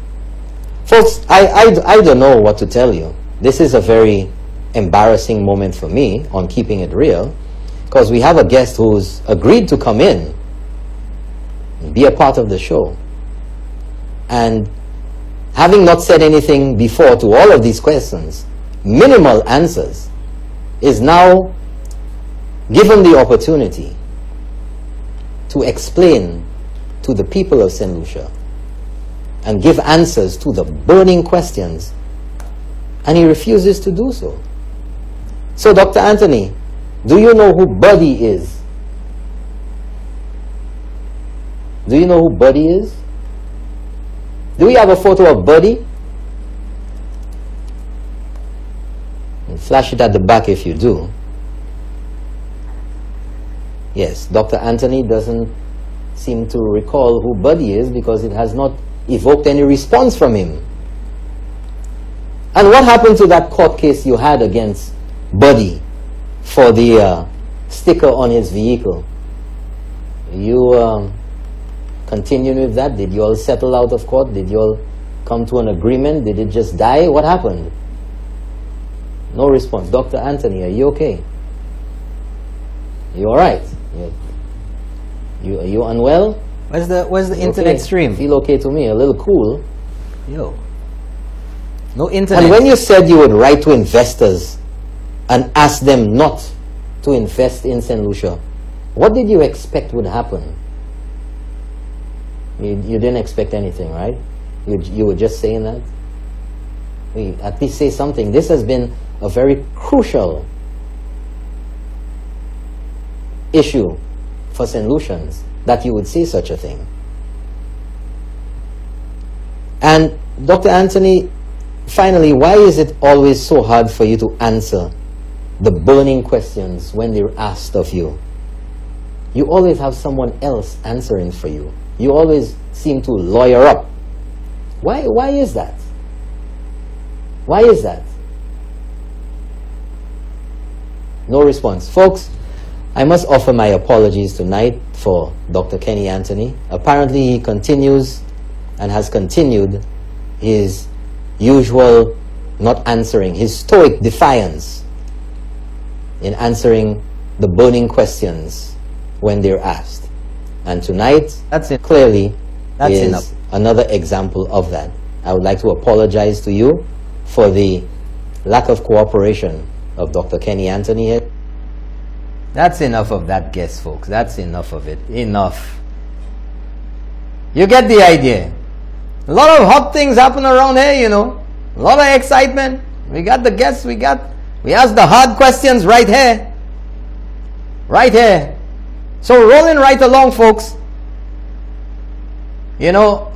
[SPEAKER 3] Folks, I don't know what to tell you. This is a very embarrassing moment for me on Keeping It Real, because we have a guest who's agreed to come in and be a part of the show. And having not said anything before to all of these questions, minimal answers, is now given the opportunity to explain to the people of Saint Lucia and give answers to the burning questions, and he refuses to do so. So, Dr. Anthony, do you know who Buddy is? Do you know who Buddy is? Do we have a photo of Buddy? And flash it at the back if you do. Yes, Dr. Anthony doesn't seem to recall who Buddy is because it has not evoked any response from him. And what happened to that court case you had against Buddy for the sticker on his vehicle? You continue with that? Did you all settle out of court? Did you all come to an agreement? Did it just die? What happened? No response. Dr. Anthony, are you okay? You all right? Are you unwell?
[SPEAKER 9] Where's the internet stream?
[SPEAKER 3] Feel okay to me. A little cool.
[SPEAKER 9] Yo. No internet.
[SPEAKER 3] And when you said you would write to investors and ask them not to invest in Saint Lucia, what did you expect would happen? You didn't expect anything, right? You were just saying that? At least say something. This has been a very crucial issue for Saint Lucians, that you would say such a thing. And Dr. Anthony, finally, why is it always so hard for you to answer the burning questions when they're asked of you? You always have someone else answering for you. You always seem to lawyer up. Why is that? Why is that? No response. Folks, I must offer my apologies tonight for Dr. Kenny Anthony. Apparently he continues and has continued his usual not answering, his stoic defiance in answering the burning questions when they're asked. And tonight, clearly is another example of that. I would like to apologize to you for the lack of cooperation of Dr. Kenny Anthony here.
[SPEAKER 9] That's enough of that guest, folks. That's enough of it. Enough. You get the idea. A lot of hot things happen around here, you know. A lot of excitement. We got the guests, we ask the hard questions right here. Right here. So rolling right along, folks. You know,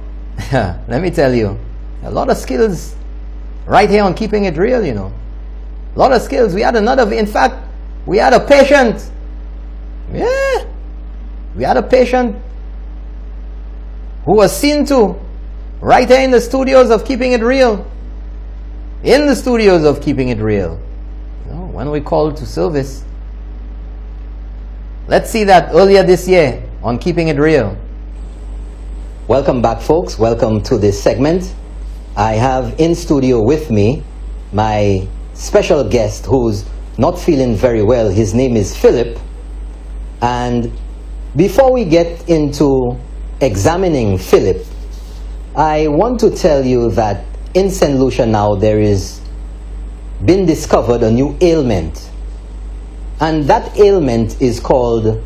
[SPEAKER 9] let me tell you, a lot of skills right here on Keeping It Real, you know. A lot of skills. We had another, in fact, we had a patient. Yeah. We had a patient who was seen to right here in the studios of Keeping It Real. In the studios of Keeping It Real. You know, when we called to service, Let's see that earlier this year on Keeping It Real. Welcome back, folks. Welcome to this segment. I have in studio with me my special guest who's not feeling very well. His name is Philip. And before we get into examining Philip, I want to tell you that in Saint Lucia now there is been discovered a new ailment. And that ailment is called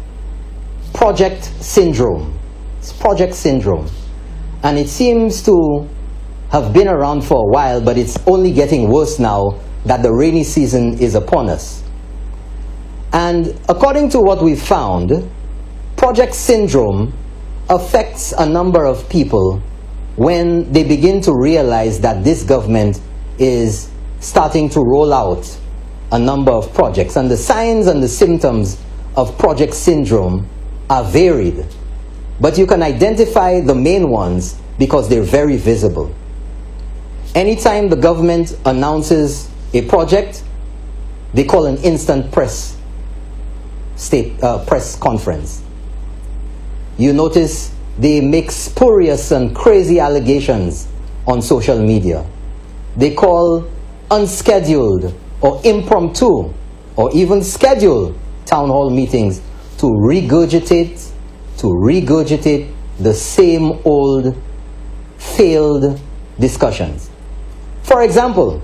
[SPEAKER 9] project syndrome. It's project syndrome. And it seems to have been around for a while, but it's only getting worse now that the rainy season is upon us. And according to what we've found, project syndrome affects a number of people when they begin to realize that this government is starting to roll out a number of projects. And the signs and the symptoms of project syndrome are varied. But you can identify the main ones because they're very visible. Anytime the government announces a project, they call an instant press conference. You notice they make spurious and crazy allegations on social media. They call unscheduled or impromptu or even scheduled town hall meetings to regurgitate the same old failed discussions. For example,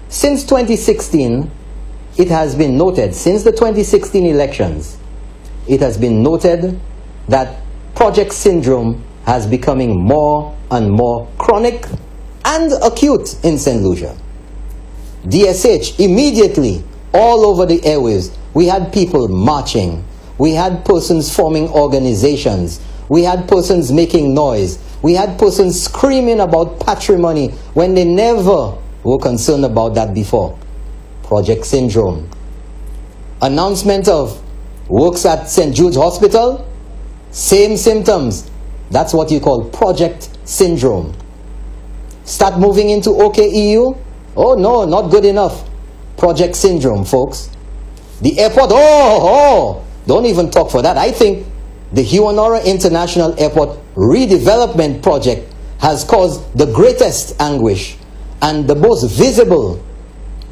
[SPEAKER 9] since 2016, it has been noted, since the 2016 elections, it has been noted that project syndrome has becoming more and more chronic and acute in Saint Lucia. DSH, immediately, all over the airwaves, we had people marching. We had persons forming organizations. We had persons making noise. We had persons screaming about patrimony when they never were concerned about that before. Project syndrome. Announcement of works at St. Jude's Hospital, same symptoms. That's what you call project syndrome. Start moving into OKEU. Oh no, not good enough. Project syndrome, folks. The airport, don't even talk for that. I think the Huanora International Airport redevelopment project has caused the greatest anguish and the most visible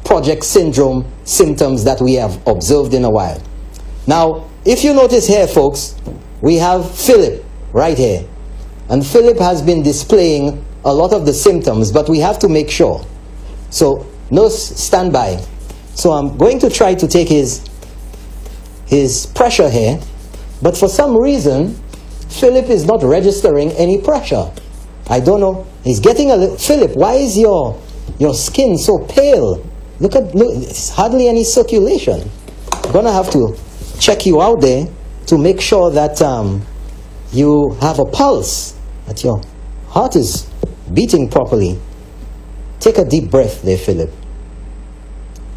[SPEAKER 9] project syndrome symptoms that we have observed in a while. Now, if you notice here, folks, we have Philip right here. And Philip has been displaying a lot of the symptoms, but we have to make sure. So, nurse, stand by. So I'm going to try to take his pressure here, but for some reason, Philip is not registering any pressure. I don't know. He's getting a little... Philip, why is your skin so pale? Look, it's hardly any circulation. I'm going to have to check you out there to make sure that you have a pulse, that your heart is beating properly. Take a deep breath there, Philip.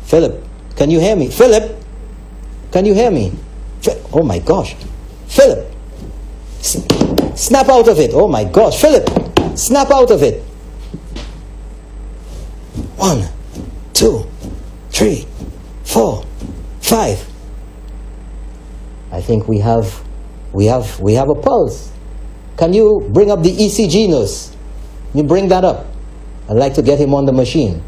[SPEAKER 9] Philip, can you hear me? Philip, can you hear me? Oh my gosh. Philip, snap out of it. Oh my gosh. Philip, snap out of it. 1, 2, 3, 4, 5. I think we have a pulse. Can you bring up the ECG nurse? Can you bring that up? I'd like to get him on the machine.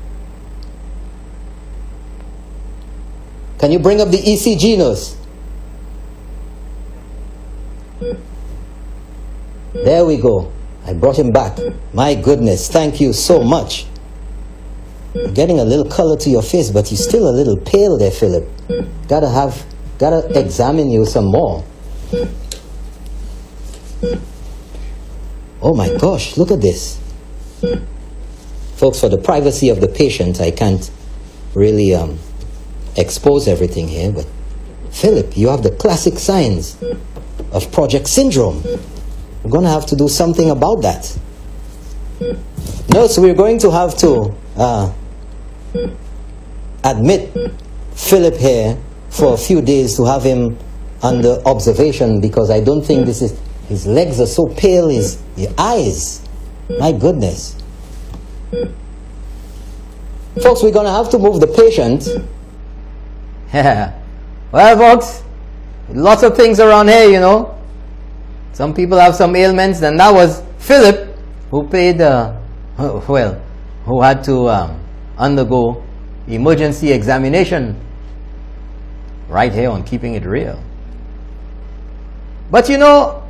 [SPEAKER 9] Can you bring up the ECG nurse? There we go. I brought him back. My goodness, thank you so much. You're getting a little color to your face, but you're still a little pale there, Philip. Gotta examine you some more. Oh my gosh, look at this. Folks, for the privacy of the patient, I can't really expose everything here, but Philip, you have the classic signs of project syndrome. We're going to have to do something about that. No, so we're going to have to admit Philip here for a few days to have him under observation, because I don't think this is... His legs are so pale, his eyes. My goodness. Folks, we're going to have to move the patient. Well, folks, Lots of things around here, you know. Some people have some ailments, and that was Philip who paid, who had to undergo emergency examination right here on Keeping It Real. But you know,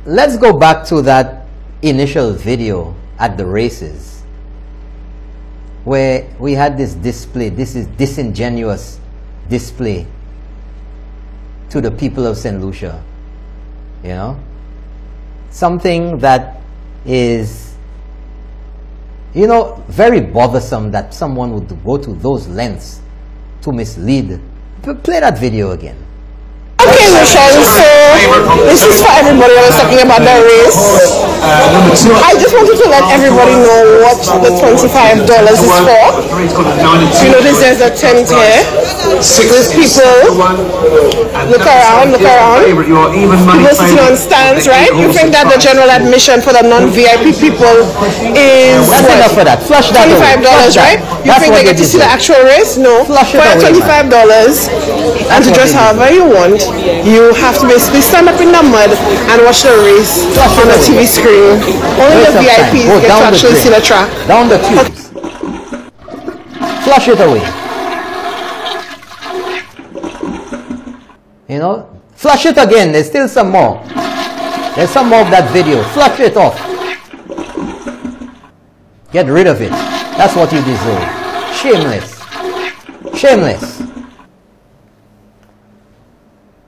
[SPEAKER 9] let's go back to that initial video at the races where we had this display, this is disingenuous display to the people of Saint Lucia, you know, something that is, you know, very bothersome that someone would go to those lengths to mislead. Play that video again.
[SPEAKER 4] Okay, Michelle, so this is for everybody I was talking about the race. I just wanted to let everybody know what the $25 is for. You notice there's a tent here. There's people, look around. People sitting on stands, right? You think that the general admission for the non-VIP people is
[SPEAKER 9] That's enough for that. Flush that
[SPEAKER 4] $25, right? You think they get to see the actual race? No. For $25 and to dress however you want, you have to basically stand up in the mud and watch the race on the TV screen. Only the VIPs get to actually see the track.
[SPEAKER 9] Down the tubes. Flush it away. You know, flush it again. There's still some more. There's some more of that video. Flush it off. Get rid of it. That's what you deserve. Shameless. Shameless.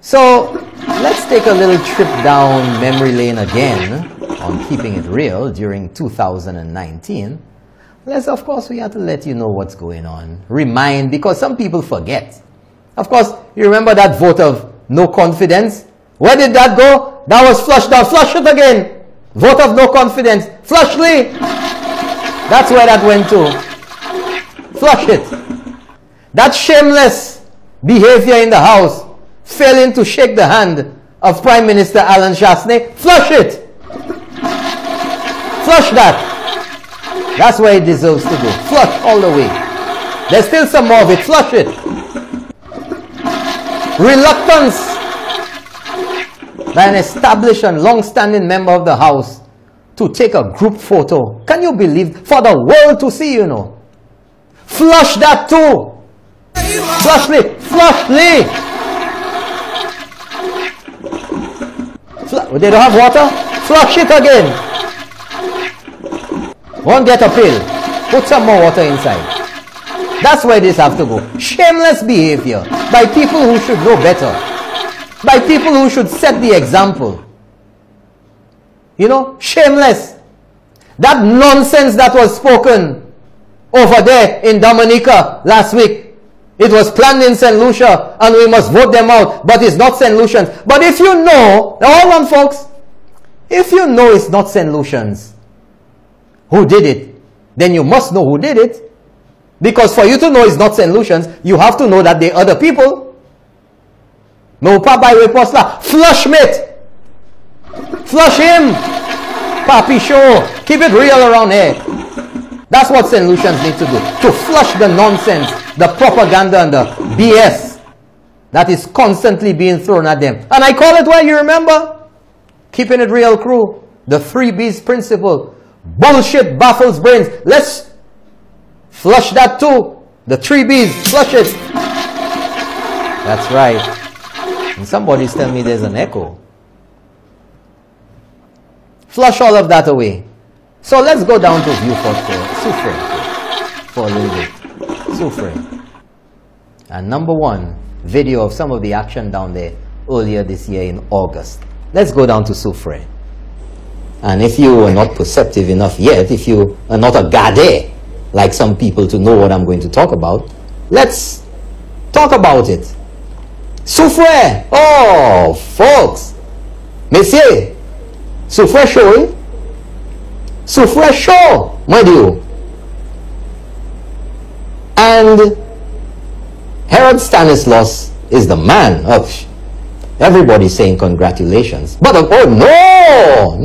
[SPEAKER 9] So, let's take a little trip down memory lane again on Keeping It Real during 2019. Of course, we have to let you know what's going on. Remind, because some people forget. Of course, you remember that vote of no confidence? Where did that go? That was flushed out. Flush it again. Vote of no confidence. Flush Lee. That's where that went to. Flush it. That shameless behavior in the House, failing to shake the hand of Prime Minister Alan Shasney. Flush it. Flush that. That's where it deserves to go. Flush all the way. There's still some more of it. Flush it. Reluctance by an established and long-standing member of the House to take a group photo. Can you believe? For the world to see, you know. Flush that too. Flush Lee. Flush Lee. They don't have water? Flush it again. Won't get a pill. Put some more water inside. That's where this have to go. Shameless behavior by people who should know better. By people who should set the example. You know, shameless. That nonsense that was spoken over there in Dominica last week. It was planned in Saint Lucia and we must vote them out, but it's not Saint Lucians. But if you know, now hold on folks, if you know it's not Saint Lucians who did it, then you must know who did it. Because for you to know it's not Saint Lucians, you have to know that there are other people. No Papa Postla, flush mate. Flush him. Papi show. Keep it real around here. That's what Saint Lucians need to do. To flush the nonsense, the propaganda and the BS that is constantly being thrown at them. And I call it what you remember? Keeping It Real crew. The 3 B's principle. Bullshit baffles brains. Let's flush that too. The 3 B's. Flush it. That's right. And somebody's telling me there's an echo. Flush all of that away. So let's go down to Viewfort for a little bit. Soufrière. And number 1, video of some of the action down there earlier this year in August. Let's go down to Soufrière. And if you are not perceptive enough yet, if you are not a gade, like some people, to know what I'm going to talk about, let's talk about it. Soufrière. Oh, folks. Messieurs, Soufrière show. Soufrière show, my dear. And Herod Stanislaus is the man of everybody saying congratulations. But oh no.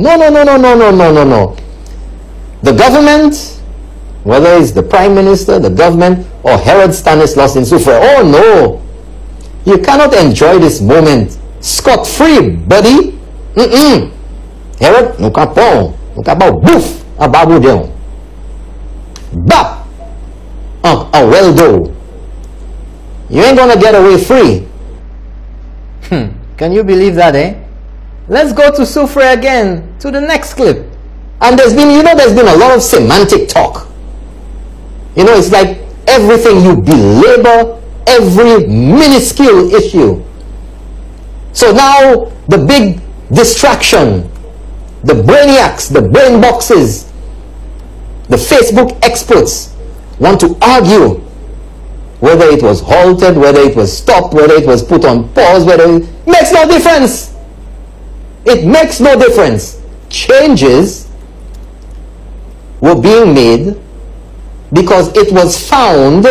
[SPEAKER 9] The government, whether it's the Prime Minister, the government, or Herod Stanislaus in Soufrière, oh no. You cannot enjoy this moment scot-free, buddy. Herod, nunca pão, nunca bau buf, a babudão. Bap, a well-do. You ain't gonna get away free. Can you believe that, eh? Let's go to Soufre again, to the next clip. And there's been a lot of semantic talk. You know, it's like everything you belabor, every minuscule issue. So now the big distraction, the brainiacs, the brain boxes, the Facebook experts want to argue whether it was halted, whether it was stopped, whether it was put on pause, whether it makes no difference. It makes no difference. Changes were being made because it was found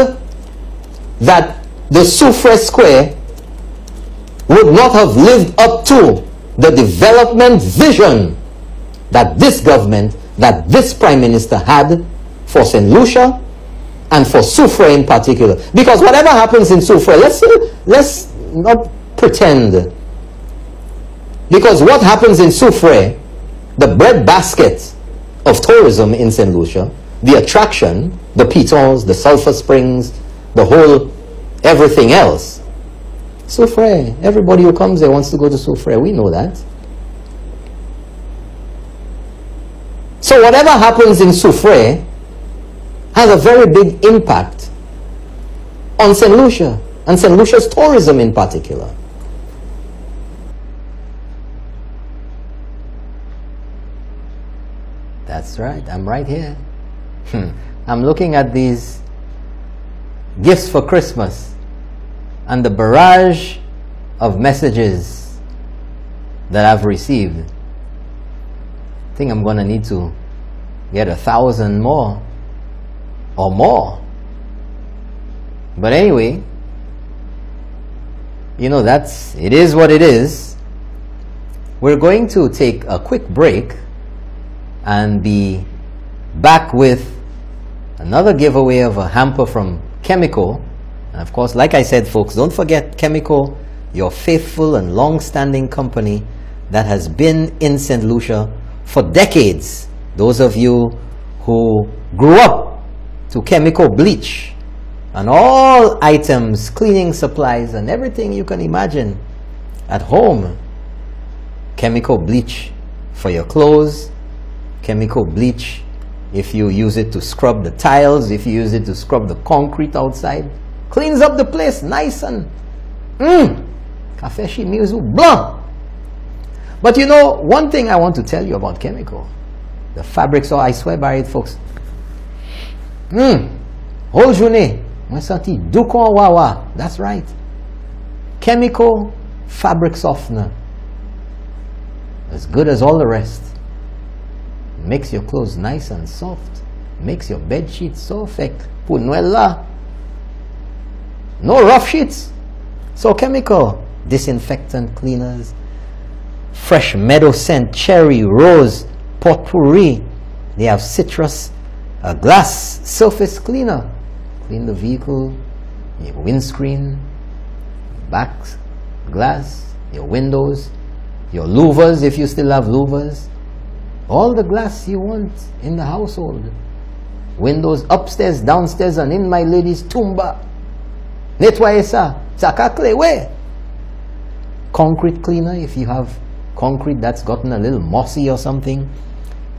[SPEAKER 9] that the Soufre Square would not have lived up to the development vision that this government, that this Prime Minister had for Saint Lucia and for Soufre in particular. Because whatever happens in Soufre, let's not pretend. Because what happens in Soufre, the breadbasket of tourism in Saint Lucia, the attraction, the pitons, the sulfur springs, the whole everything else. Soufre, everybody who comes there wants to go to Soufre, we know that. So whatever happens in Soufre has a very big impact on Saint Lucia, and Saint Lucia's tourism in particular. That's right, I'm right here. I'm looking at these gifts for Christmas and the barrage of messages that I've received. I think I'm going to need to get 1,000 more or more. But anyway, you know, it is what it is. We're going to take a quick break and be back with another giveaway of a hamper from Chemical. And of course, like I said, folks, don't forget Chemical, your faithful and long-standing company that has been in St. Lucia for decades. Those of you who grew up to Chemical bleach and all items, cleaning supplies and everything you can imagine at home. Chemical bleach for your clothes, chemical bleach if you use it to scrub the tiles, if you use it to scrub the concrete outside. Cleans up the place nice and café chimizu blanc. But you know, one thing I want to tell you about Chemical, the fabric, so I swear by it, folks. Whole journée, moi senti doukon wawa. That's right. Chemical fabric softener, as good as all the rest. Makes your clothes nice and soft. Makes your bed sheets soft. No rough sheets. So Chemical disinfectant cleaners, fresh meadow scent, cherry, rose, potpourri. They have citrus, a glass surface cleaner. Clean the vehicle, your windscreen, back glass, your windows, your louvers if you still have louvers. All the glass you want in the household. Windows upstairs, downstairs, and in my lady's tumba. Nettoyer ça. Saka clé, where? Concrete cleaner if you have concrete that's gotten a little mossy or something.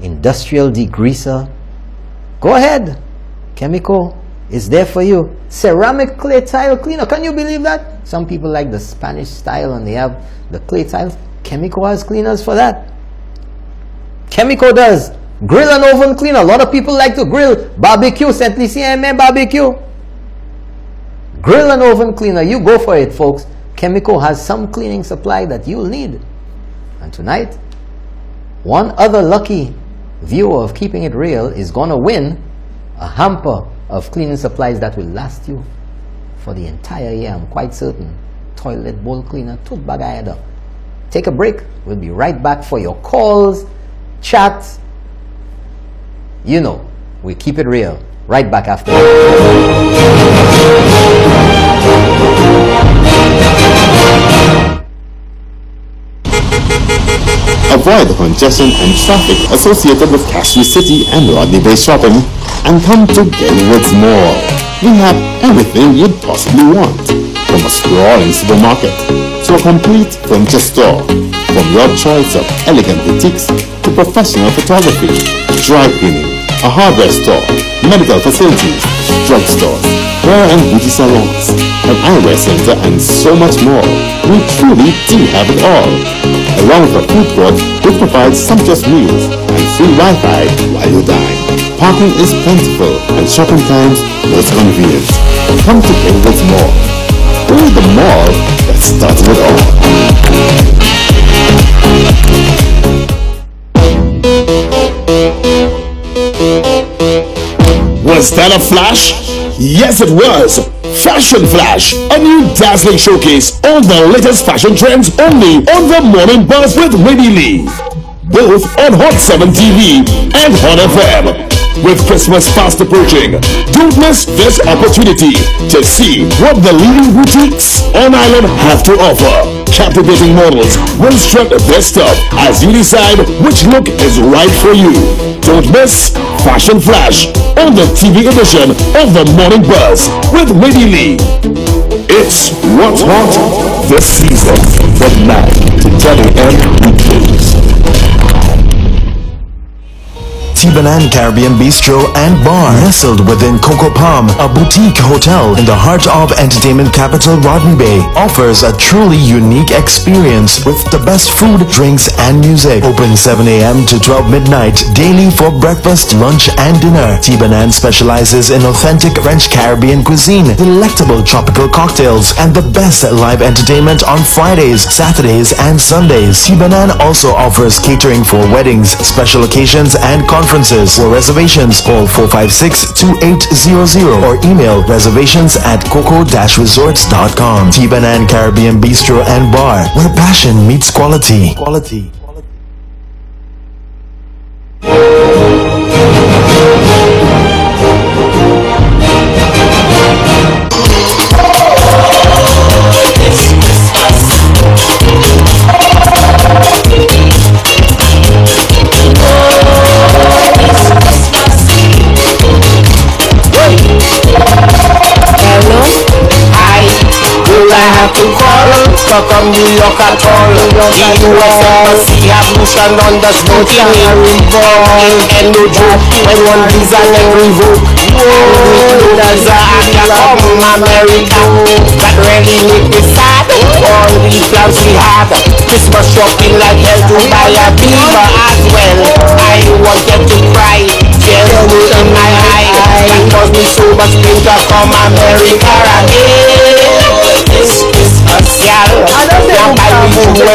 [SPEAKER 9] Industrial degreaser. Go ahead. Chemical is there for you. Ceramic clay tile cleaner. Can you believe that? Some people like the Spanish style and they have the clay tiles. Chemical has cleaners for that. Chemical does. Grill and oven cleaner. A lot of people like to grill. Barbecue. Saint Lucia barbecue. Grill and oven cleaner. You go for it, folks. Chemical has some cleaning supply that you'll need. And tonight, one other lucky viewer of Keeping It Real is going to win a hamper of cleaning supplies that will last you for the entire year. I'm quite certain. Toilet bowl cleaner. Tut bagayada. Take a break. We'll be right back for your calls, chat. You know, we keep it real. Right back after.
[SPEAKER 5] Avoid the congestion and traffic associated with Castries City and Rodney Bay shopping and come to Glenwood's Mall. We have everything you'd possibly want, from a sprawling supermarket to a complete furniture store, from your choice of elegant boutiques to professional photography, dry cleaning, a hardware store, medical facilities, drugstores, hair and beauty salons, an eyewear center, and so much more. We truly do have it all, along with a food court which provides sumptuous meals and free Wi-Fi while you dine. Parking is plentiful and shopping times most convenient. Come to Glenwood's Mall. We're the mall that started it all.
[SPEAKER 6] Was that a flash? Yes, it was. Fashion Flash, a new dazzling showcase, all the latest fashion trends only on the Morning Buzz with Winnie Lee. Both on Hot 7 TV and Hot FM. With Christmas fast approaching, don't miss this opportunity to see what the leading boutiques on island have to offer. Captivating models will strut their stuff as you decide which look is right for you. Don't miss Fashion Flash on the TV edition of the Morning Buzz with Winnie Lee. It's what's hot this season from 9 to 10 a.m. weekdays.
[SPEAKER 7] Cymbeline Caribbean Bistro and Bar, nestled within Coco Palm, a boutique hotel in the heart of entertainment capital Rodney Bay, offers a truly unique experience with the best food, drinks, and music. Open 7 a.m. to 12 midnight daily for breakfast, lunch, and dinner. Cymbeline specializes in authentic French Caribbean cuisine, delectable tropical cocktails, and the best live entertainment on Fridays, Saturdays, and Sundays. Cymbeline also offers catering for weddings, special occasions, and conferences. For reservations, call 456-2800 or email reservations@coco-resorts.com. Cymbeline Caribbean Bistro and Bar, where passion meets quality.
[SPEAKER 2] From New York at all. The US Embassy have mission on the spot. And no joke, when one visa then revoke. There's a come America that really make me sad. All the plans we had, Christmas shopping like hell to buy a beaver as well. I wanted to cry, tears in my eye. That caused me so much pain to come America again.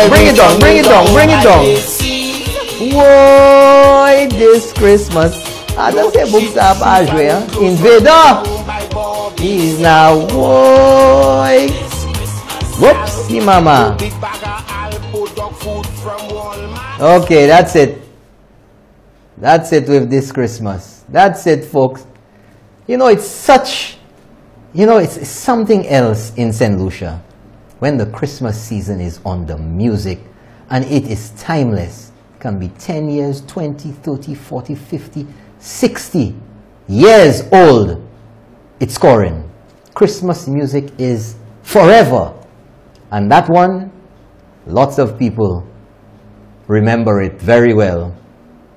[SPEAKER 9] Bring it down. Whoa, this Christmas. I don't say books up Ajwe, Invader. He's now, whoa. Whoopsie mama. Okay, that's it. That's it with this Christmas. That's it, folks. You know, it's such, you know, it's something else in Saint Lucia when the Christmas season is on the music, and it is timeless. It can be 10 years, 20, 30, 40, 50, 60 years old. It's scoring. Christmas music is forever. And that one, lots of people remember it very well.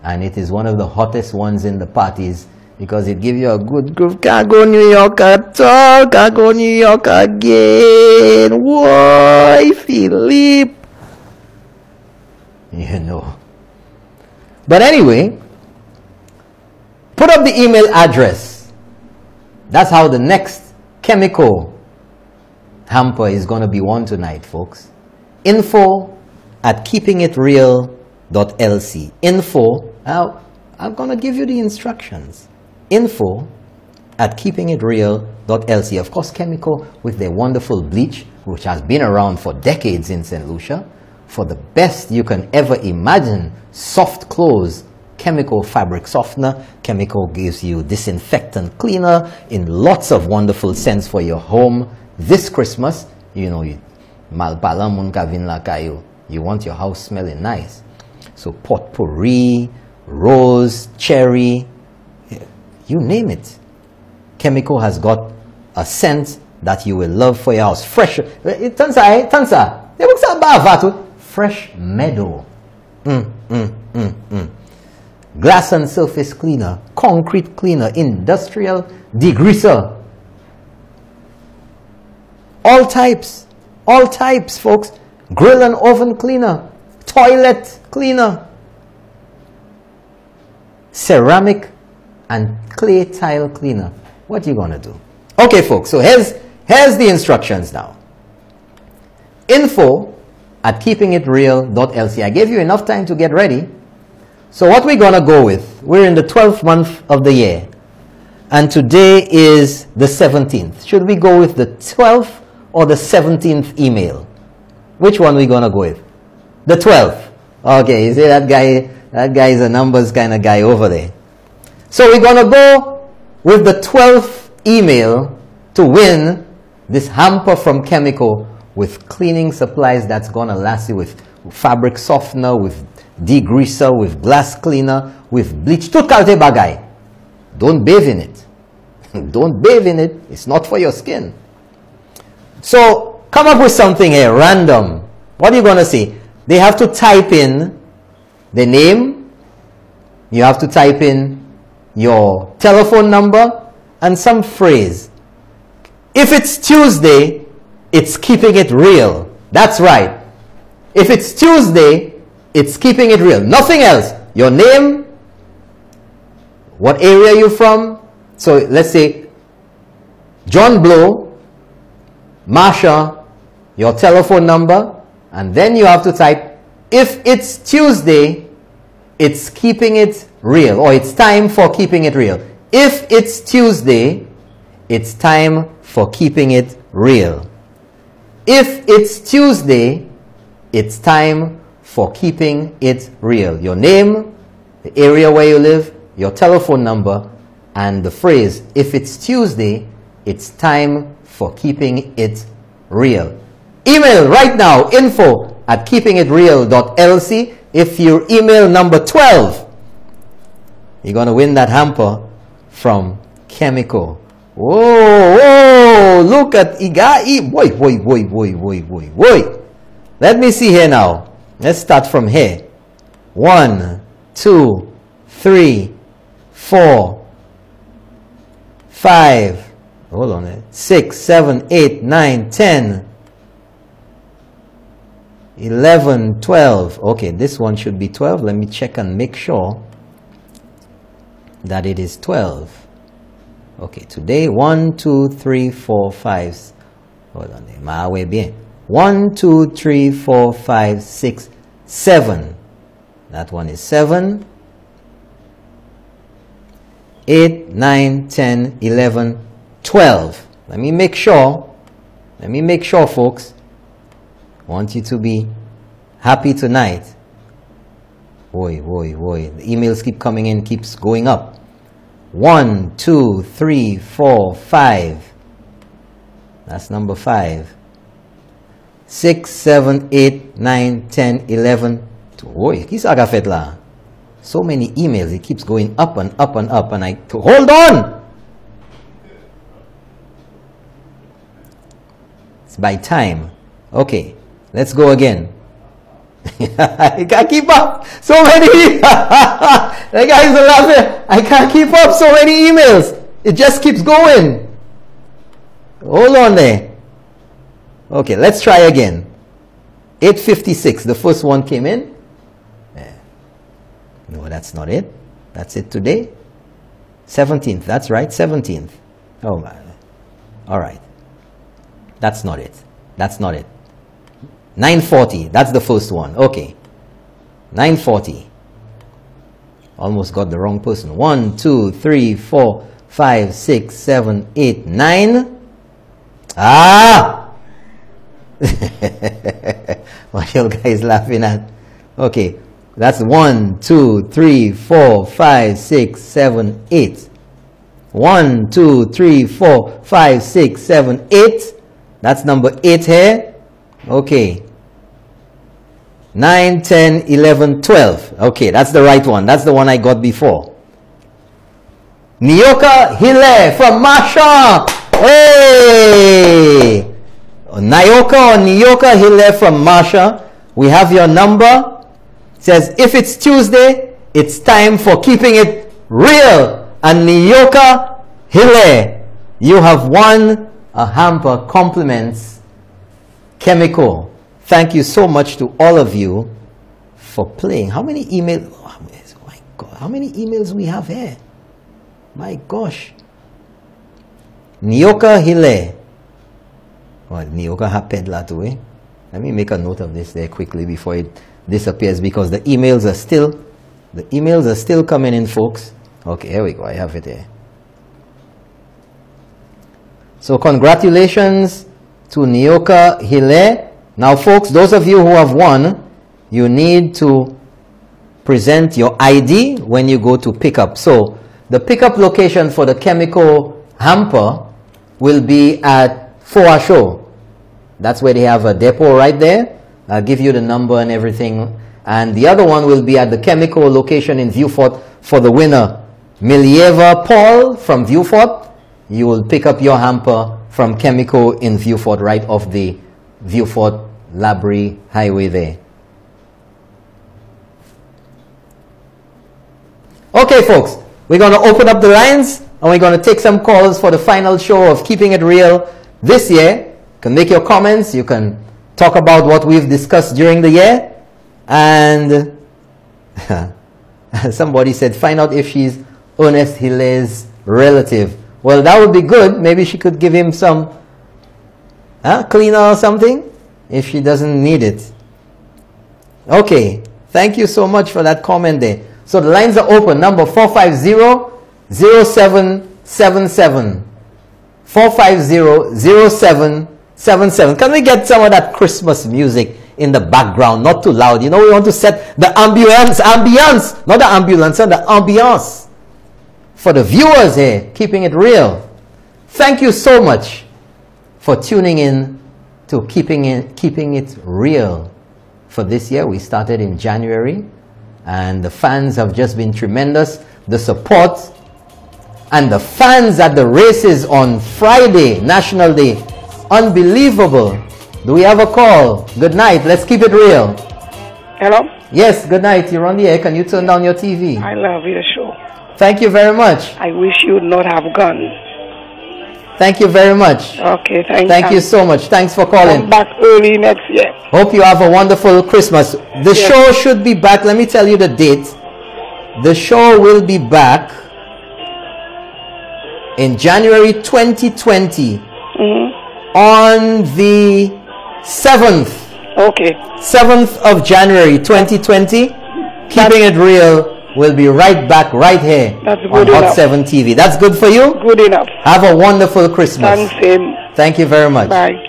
[SPEAKER 9] And it is one of the hottest ones in the parties because it gives you a good groove. Can't go New York at all. Can't go New York again. Why, Philip? You know. But anyway, put up the email address. That's how the next chemical hamper is going to be won tonight, folks. info@keepingitreal.lc. Info. Now, I'm going to give you the instructions. info@keepingitreal.lc. Of course, chemical with their wonderful bleach, which has been around for decades in Saint Lucia, for the best you can ever imagine. Soft clothes, chemical fabric softener. Chemical gives you disinfectant cleaner in lots of wonderful scents for your home. This Christmas, you know, you want your house smelling nice. So potpourri, rose, cherry, you name it. Chemical has got a scent that you will love for your house. Fresh. Fresh meadow. Glass and surface cleaner, concrete cleaner, industrial degreaser. All types, folks. Grill and oven cleaner, toilet cleaner, ceramic and clay tile cleaner. What you gonna do? Okay, folks, so here's the instructions now. info@keepingitreal.lc. I gave you enough time to get ready. So what we're gonna go with, we're in the 12th month of the year, and today is the 17th. Should we go with the 12th or the 17th email? Which one are we gonna go with? The 12th. Okay, you see that guy is a numbers kind of guy over there. So we're gonna go with the 12th email to win this hamper from Chemical with cleaning supplies that's gonna last you, with fabric softener, with degreaser, with glass cleaner, with bleach. Tout kalte bagay. Don't bathe in it. Don't bathe in it. It's not for your skin. So come up with something here, random. What are you going to see? They have to type in the name. You have to type in your telephone number and some phrase. If it's Tuesday, it's keeping it real. That's right. If it's Tuesday, it's keeping it real. Nothing else. Your name, what area you're from. So let's say John Blow, Marsha, your telephone number, and then you have to type, if it's Tuesday, it's keeping it real, or it's time for keeping it real. If it's Tuesday, it's time for keeping it real. If it's Tuesday, it's time for keeping it real. Your name, the area where you live, your telephone number, and the phrase, if it's Tuesday, it's time for keeping it real. Email right now, info@keepingitreal.lc. If you email number 12, you're going to win that hamper from Chemical. Whoa, look at Igai. Wait. Let me see here now. Let's start from here. 1, 2, 3, 4, 5, hold on, 6, 7, 8, 9, 10, 11, 12. Okay, this one should be 12. Let me check and make sure that it is 12. Okay, today 1, 2, 3, 4, 5. Hold on, ma way bien. 1, 2, 3, 4, 5, 6, 7. That one is 7. 8, 9, 10, 11, 12. Let me make sure, folks. I want you to be happy tonight. The emails keep coming in, keeps going up. 1, 2, 3, 4, 5. That's number 5. 6, 7, 8, 9, 10, 11. So many emails, it keeps going up and up and up, and hold on! It's by time. Okay, let's go again. I can't keep up. So many. The guys are laughing. I can't keep up. So many emails. It just keeps going. Hold on there. Okay, let's try again. 8:56. The first one came in. No, that's not it. That's it today. 17th. That's right. 17th. Oh man. All right. That's not it. That's not it. 9:40. That's the first one. Okay. 9:40. Almost got the wrong person. 1, 2, 3, 4, 5, 6, 7, 8, 9. Ah! What you guys laughing at? Okay. That's 1, 2, 3, 4, 5, 6, 7, 8. 1, 2, 3, 4, 5, 6, 7, 8. That's number 8 here. Okay. 9, 10, 11, 12. Okay, that's the right one. That's the one I got before. Nyoka Hile from Masha. Hey! Nyoka or Nyoka Hile from Masha. We have your number. It says, if it's Tuesday, it's time for keeping it real. And Nyoka Hile, you have won a hamper compliments chemical. Thank you so much to all of you for playing. How many emails? Oh my God, how many emails we have here? My gosh. Nyoka Hile. Well, Nyoka Hapedla too, eh? Let me make a note of this there quickly before it disappears, because the emails are still coming in, folks. Okay, here we go. I have it here. So congratulations to Nyoka Hile. Now, folks, those of you who have won, you need to present your ID when you go to pick up. So the pickup location for the chemical hamper will be at Foa Show. That's where they have a depot right there. I'll give you the number and everything. And the other one will be at the chemical location in Vieux-Fort for the winner. Milieva Paul from Vieux-Fort. You will pick up your hamper from chemical in Vieux-Fort, right off the Vieux-Fort Labrie Highway there. Okay, folks, we're going to open up the lines and we're going to take some calls for the final show of Keeping It Real this year. You can make your comments. You can talk about what we've discussed during the year. And somebody said, find out if she's Ernest Hile's relative. Well, that would be good. Maybe she could give him some cleaner or something if she doesn't need it. Okay. Thank you so much for that comment there. So the lines are open. Number 450-0777. 450-0777. Can we get some of that Christmas music in the background? Not too loud. You know, we want to set the ambience, not the ambulance, and the ambience for the viewers here, keeping it real. Thank you so much for tuning in to Keeping It Real for this year. We started in January, and the fans have just been tremendous. The support and the fans at the races on Friday, National Day, unbelievable. Do we have a call? Good night. Let's keep it real.
[SPEAKER 10] Hello?
[SPEAKER 9] Yes, good night. You're on the air. Can you turn down your TV?
[SPEAKER 10] I love your show.
[SPEAKER 9] Thank you very much.
[SPEAKER 10] I wish you would not have gone.
[SPEAKER 9] Thank you very much.
[SPEAKER 10] Okay,
[SPEAKER 9] thank you so much. Thanks for calling.
[SPEAKER 10] Come back early next year.
[SPEAKER 9] Hope you have a wonderful Christmas. The show should be back. Let me tell you the date. The show will be back in January 2020 on the 7th.
[SPEAKER 10] Okay.
[SPEAKER 9] 7th of January 2020. Keeping It Real will be right back right here on Hot 7 TV. That's good for you?
[SPEAKER 10] Good enough.
[SPEAKER 9] Have a wonderful Christmas.
[SPEAKER 10] Thanks, same.
[SPEAKER 9] Thank you very much.
[SPEAKER 10] Bye.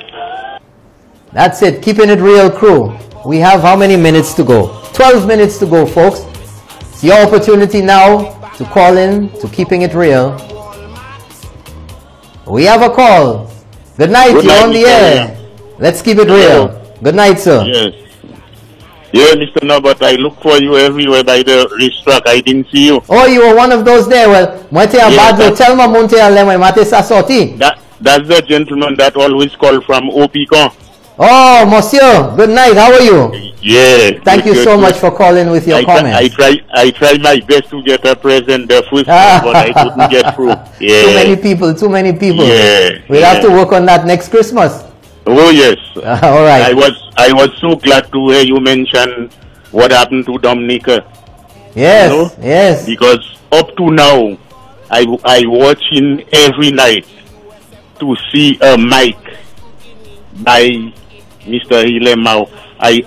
[SPEAKER 9] That's it. Keeping It Real crew. We have how many minutes to go? 12 minutes to go, folks. It's your opportunity now to call in to Keeping It Real. We have a call. Good night. You're on the air. Let's keep it real. Good night, sir.
[SPEAKER 11] Yes. Yeah, Mr. Norbert, I look for you everywhere by the racetrack. I didn't see you.
[SPEAKER 9] Oh, you were one of those there. Well, tell me,
[SPEAKER 11] that's the gentleman that always call from Opicon.
[SPEAKER 9] Oh, monsieur. Good night. How are you?
[SPEAKER 11] Yeah.
[SPEAKER 9] Thank you so much for calling with your comments.
[SPEAKER 11] I try my best to get a present the first time, but I couldn't get through. Yeah.
[SPEAKER 9] Too many people.
[SPEAKER 11] Yeah.
[SPEAKER 9] We'll have to work on that next Christmas.
[SPEAKER 11] Oh yes.
[SPEAKER 9] All right.
[SPEAKER 11] I was so glad to hear you mention what happened to Dominica.
[SPEAKER 9] Yes.
[SPEAKER 11] You know?
[SPEAKER 9] Yes.
[SPEAKER 11] Because up to now, I watching every night to see a mic by Mr. Hilemau.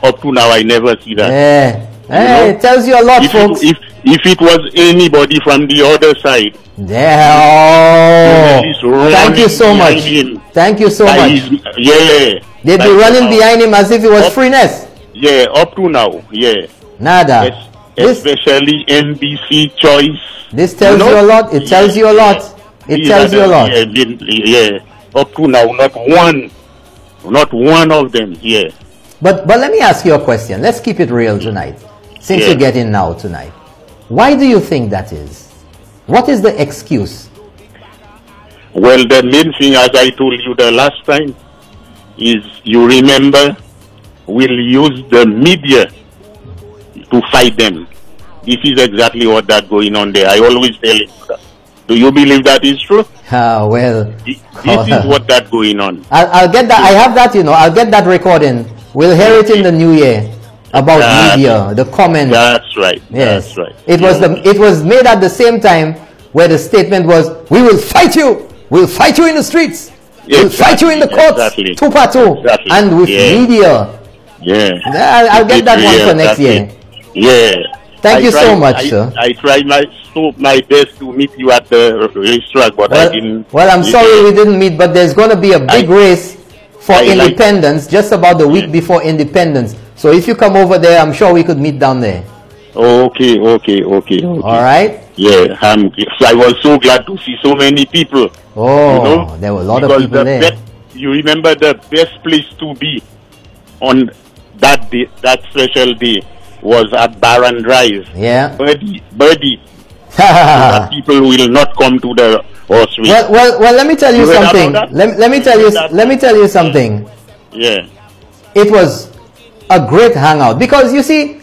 [SPEAKER 11] Up to now I never see that.
[SPEAKER 9] Yeah. Hey, it tells you a lot, folks.
[SPEAKER 11] If it was anybody from the other side.
[SPEAKER 9] Yeah. Oh, thank you so much. Thank you so much.
[SPEAKER 11] Yeah.
[SPEAKER 9] They'd be running behind him as if it was freeness.
[SPEAKER 11] Yeah, up to now. Yeah.
[SPEAKER 9] Nada.
[SPEAKER 11] Especially NBC Choice.
[SPEAKER 9] This tells you a lot. It tells you a lot. It tells you a lot.
[SPEAKER 11] Yeah. Up to now, not one of them. Yeah.
[SPEAKER 9] But let me ask you a question. Let's keep it real tonight. Since you get in now tonight. Why do you think that is? What is the excuse?
[SPEAKER 11] Well, the main thing, as I told you the last time, is, you remember, we'll use the media to fight them. This is exactly what that's going on there. I always tell you that. Do you believe that is true?
[SPEAKER 9] Well,
[SPEAKER 11] this is what that's going on.
[SPEAKER 9] I'll get that. I have that, you know. I'll get that recording. We'll hear it in the new year about media, the comments.
[SPEAKER 11] That's right.
[SPEAKER 9] Yes,
[SPEAKER 11] that's right.
[SPEAKER 9] It was made at the same time where the statement was, "We will fight you. We'll fight you in the streets. We'll fight you in the courts."
[SPEAKER 11] Exactly.
[SPEAKER 9] 2-2.
[SPEAKER 11] Exactly.
[SPEAKER 9] And with media.
[SPEAKER 11] Yeah.
[SPEAKER 9] I'll get that one for next year.
[SPEAKER 11] Yeah.
[SPEAKER 9] Thank you so much, sir.
[SPEAKER 11] I tried my best to meet you at the racetrack, but I didn't.
[SPEAKER 9] Well, I'm sorry we didn't meet, but there's going to be a big race for independence just about the week before independence. So if you come over there, I'm sure we could meet down there.
[SPEAKER 11] Okay.
[SPEAKER 9] All right.
[SPEAKER 11] Yeah, I was so glad to see so many people.
[SPEAKER 9] Oh,
[SPEAKER 11] you know,
[SPEAKER 9] there were a lot of people there.
[SPEAKER 11] You remember the best place to be on that day, that special day, was at Baron Drive.
[SPEAKER 9] Yeah.
[SPEAKER 11] Birdie. So that people will not come to the horse race.
[SPEAKER 9] Well, let me tell you something. Let me tell you something.
[SPEAKER 11] Yeah.
[SPEAKER 9] It was a great hangout because you see,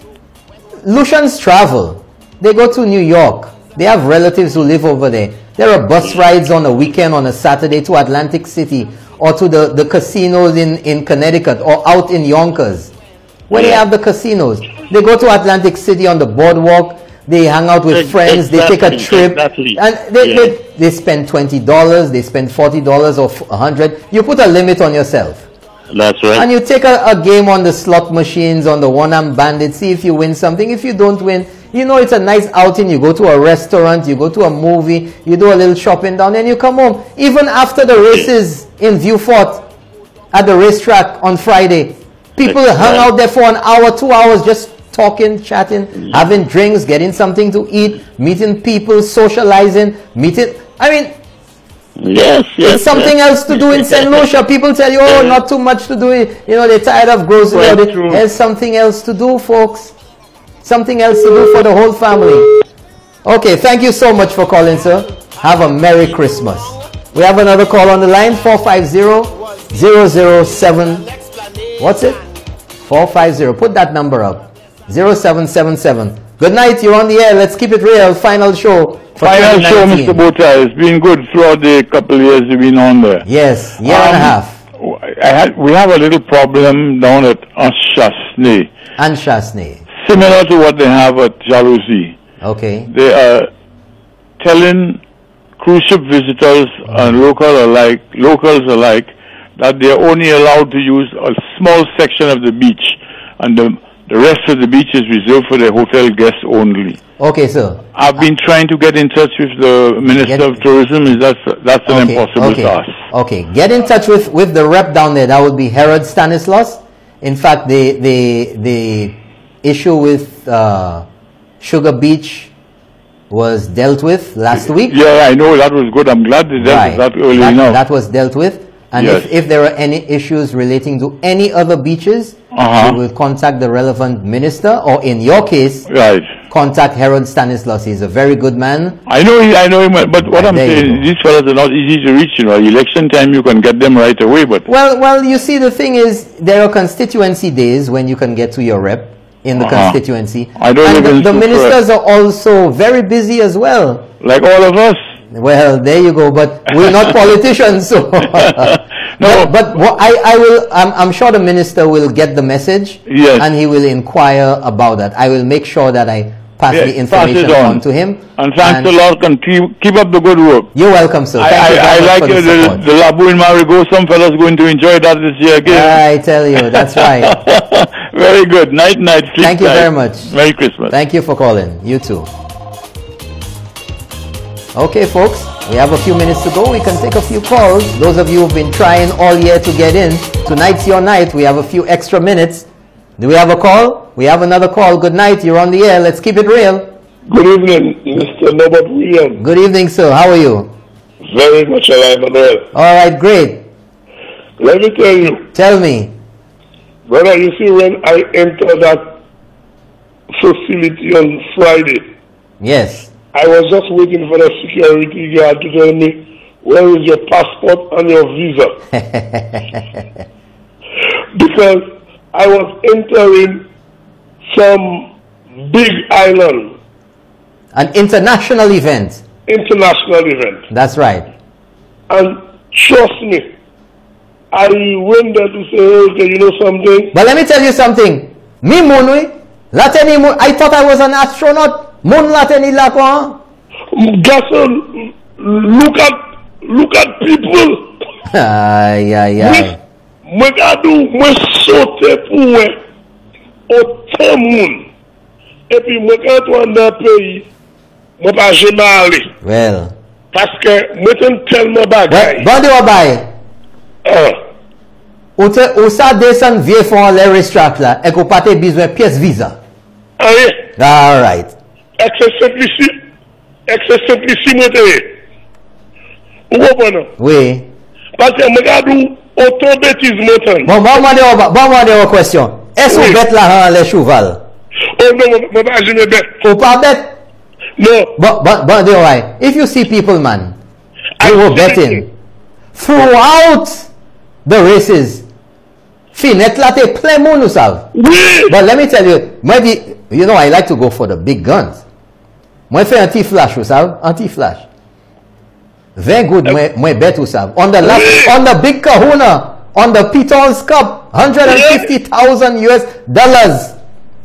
[SPEAKER 9] Lucians travel. They go to New York. They have relatives who live over there. There are bus rides on a weekend, on a Saturday, to Atlantic City or to the casinos in Connecticut or out in Yonkers. Where they have the casinos. They go to Atlantic City on the boardwalk. They hang out with friends. They take a trip. And they spend $20. They spend $40 or $100. You put a limit on yourself.
[SPEAKER 11] That's right.
[SPEAKER 9] And you take a game on the slot machines, on the one-arm bandit, see if you win something. If you don't win, you know it's a nice outing. You go to a restaurant, you go to a movie, you do a little shopping down, and you come home. Even after the races in Viewfort at the racetrack on Friday, people hung out there for an hour, 2 hours, just talking, chatting, having drinks, getting something to eat, meeting people, socializing, meeting. I mean, it's something else to do in Saint Lucia. People tell you, oh, not too much to do. You know, they're tired of grocery. There's something else to do, folks. Something else to do for the whole family. Okay, thank you so much for calling, sir. Have a Merry Christmas. We have another call on the line, 450-007. What's it? 450. Put that number up. 0777. Good night. You're on the air. Let's keep it real. Final show.
[SPEAKER 12] Final show, Mr. Bota. It's been good throughout the couple of years we've been on there.
[SPEAKER 9] Yes, year and a half.
[SPEAKER 12] We have a little problem down at Anshasne.
[SPEAKER 9] Anshasne.
[SPEAKER 12] Similar to what they have at Jalousie.
[SPEAKER 9] Okay.
[SPEAKER 12] They are telling cruise ship visitors and locals alike that they are only allowed to use a small section of the beach, and the rest of the beach is reserved for the hotel guests only.
[SPEAKER 9] Okay, sir.
[SPEAKER 12] I've been trying to get in touch with the Minister of Tourism. That's an impossible task. Okay,
[SPEAKER 9] get in touch with the rep down there. That would be Herod Stanislaus. In fact, the issue with Sugar Beach was dealt with last week.
[SPEAKER 12] Yeah, I know. That was good. I'm glad they dealt with that early enough.
[SPEAKER 9] That was dealt with. And if there are any issues relating to any other beaches, we will contact the relevant minister, or in your case, contact Herod Stanislaus. He's a very good man.
[SPEAKER 12] I know him, but what I'm saying, these fellows are not easy to reach. You know, election time you can get them right away, but
[SPEAKER 9] well, you see, the thing is, there are constituency days when you can get to your rep in the constituency. And the ministers are also very busy as well,
[SPEAKER 12] like all of us.
[SPEAKER 9] Well, there you go. But we're not politicians, so no. But I'm sure the minister will get the message, and he will inquire about that. I will make sure that I pass the information on to him.
[SPEAKER 12] And thanks a lot, and keep up the good work.
[SPEAKER 9] You're welcome, sir.
[SPEAKER 12] I like the Labu in Marigo. Some fellas going to enjoy that this year again.
[SPEAKER 9] I tell you, that's right.
[SPEAKER 12] Very good. Night.
[SPEAKER 9] Thank you very much.
[SPEAKER 12] Merry Christmas.
[SPEAKER 9] Thank you for calling. You too. Okay, folks, we have a few minutes to go. We can take a few calls. Those of you who've been trying all year to get in, tonight's your night. We have a few extra minutes. Do we have a call? We have another call. Good night. You're on the air. Let's keep it real.
[SPEAKER 13] Good evening, Mr. Norbert Williams.
[SPEAKER 9] Good evening, sir. How are you?
[SPEAKER 13] Very much alive and well.
[SPEAKER 9] All right, great.
[SPEAKER 13] Let me tell you.
[SPEAKER 9] Tell me.
[SPEAKER 13] Brother, you see, when I entered that facility on Friday,
[SPEAKER 9] yes,
[SPEAKER 13] I was just waiting for the security guard to tell me, where is your passport and your visa? Because I was entering some big island.
[SPEAKER 9] An international event.
[SPEAKER 13] International event.
[SPEAKER 9] That's right.
[SPEAKER 13] And trust me, I went there to say, okay, you know something?
[SPEAKER 9] But let me tell you something. Me monui, lateni I thought I was an astronaut. Mon lateni lakwa.
[SPEAKER 13] Gasson, look at people.
[SPEAKER 9] Aïe, aïe, aïe.
[SPEAKER 13] Moi, moi sauter pour autant monde. Et puis, moi, quand on est dans le pays, moi, pas jamais aller.
[SPEAKER 9] Well.
[SPEAKER 13] Parce que moi, j'aime tellement bagaille.
[SPEAKER 9] Bon, de bail. Ou ça descend vieux fond les restaurants là, et qu'on pas besoin de pièce visa.
[SPEAKER 13] Oui.
[SPEAKER 9] All right.
[SPEAKER 13] Excès simplici, moi, vous comprenez?
[SPEAKER 9] Oui.
[SPEAKER 13] Parce que regarde où autant bêtise montant.
[SPEAKER 9] Bon, demander une question. Est-ce que vous bête là les cheval?
[SPEAKER 13] Oh non, moi pas jamais bête.
[SPEAKER 9] Ou pas bête?
[SPEAKER 13] No.
[SPEAKER 9] But right. If you see people, man, who were betting throughout the races, finet la te plein moun ou sav. But let me tell you, maybe, you know, I like to go for the big guns. Moi fais anti-flash ou sav, anti-flash. Very good, moi bet ou sav. On the big kahuna, on the Pitons Cup, $150,000 US.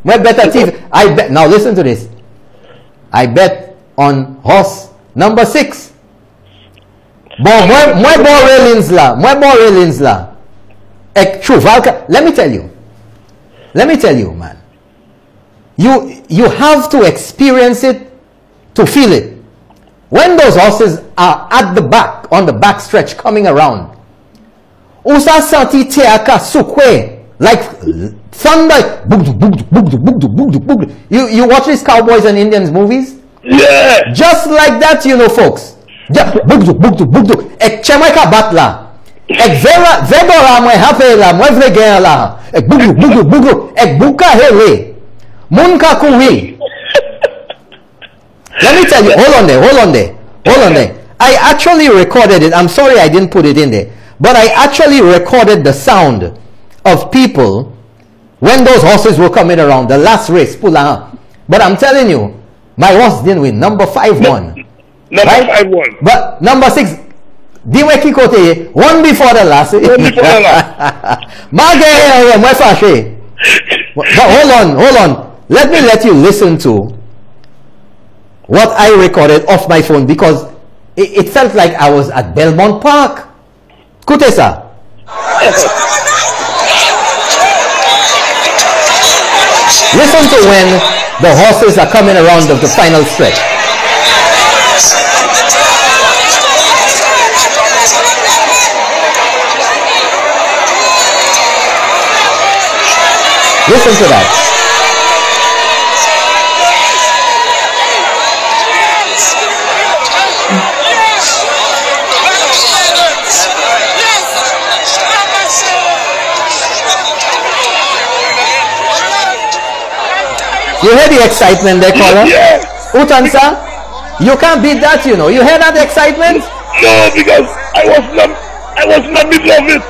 [SPEAKER 9] Moi bet I bet, now listen to this. I bet on horse number 6. Bon, moi bon railings là. Ek cheval. Let me tell you, man. You have to experience it to feel it. When those horses are at the back, on the back stretch coming around, usa senti teaka sukwe like thunder. You watch these cowboys and Indians movies?
[SPEAKER 13] Yeah.
[SPEAKER 9] Just like that, you know, folks. Ek chemeka batla. Ek vedora mwe hape la mwe vlegen la. Ek bugdu. Ek buka hele. Munka kuwi. Let me tell you, hold on there. I actually recorded it. I'm sorry I didn't put it in there. But I actually recorded the sound of people when those horses were coming around. The last race, Pulaha. But I'm telling you, my horse didn't win. Number 5 won.
[SPEAKER 13] Number 5 won.
[SPEAKER 9] But number 6, Diwe Kikote, one before the last. But hold on. Let me let you listen to what I recorded off my phone, because it felt like I was at Belmont Park. Kutesa. Listen to when the horses are coming around the final stretch. Listen to that. You hear the excitement there, caller?
[SPEAKER 13] Yeah.
[SPEAKER 9] Utansa, you can't beat that, you know. You hear that excitement?
[SPEAKER 13] No, because I was not in the middle of it.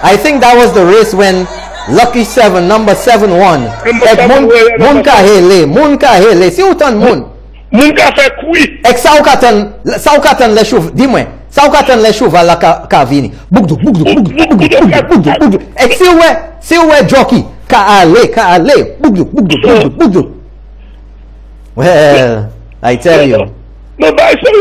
[SPEAKER 9] I think that was the race when Lucky 7, number 7 won. Munka hele. Si utan mun.
[SPEAKER 13] Munka fe kui.
[SPEAKER 9] Ek saukatan le chouv. Dis-moi. Saukatan le chouv la kavini. Bugdu. Ek si we jockey. Ka ale. Bugdu. Well, I tell you.
[SPEAKER 13] No, but I said,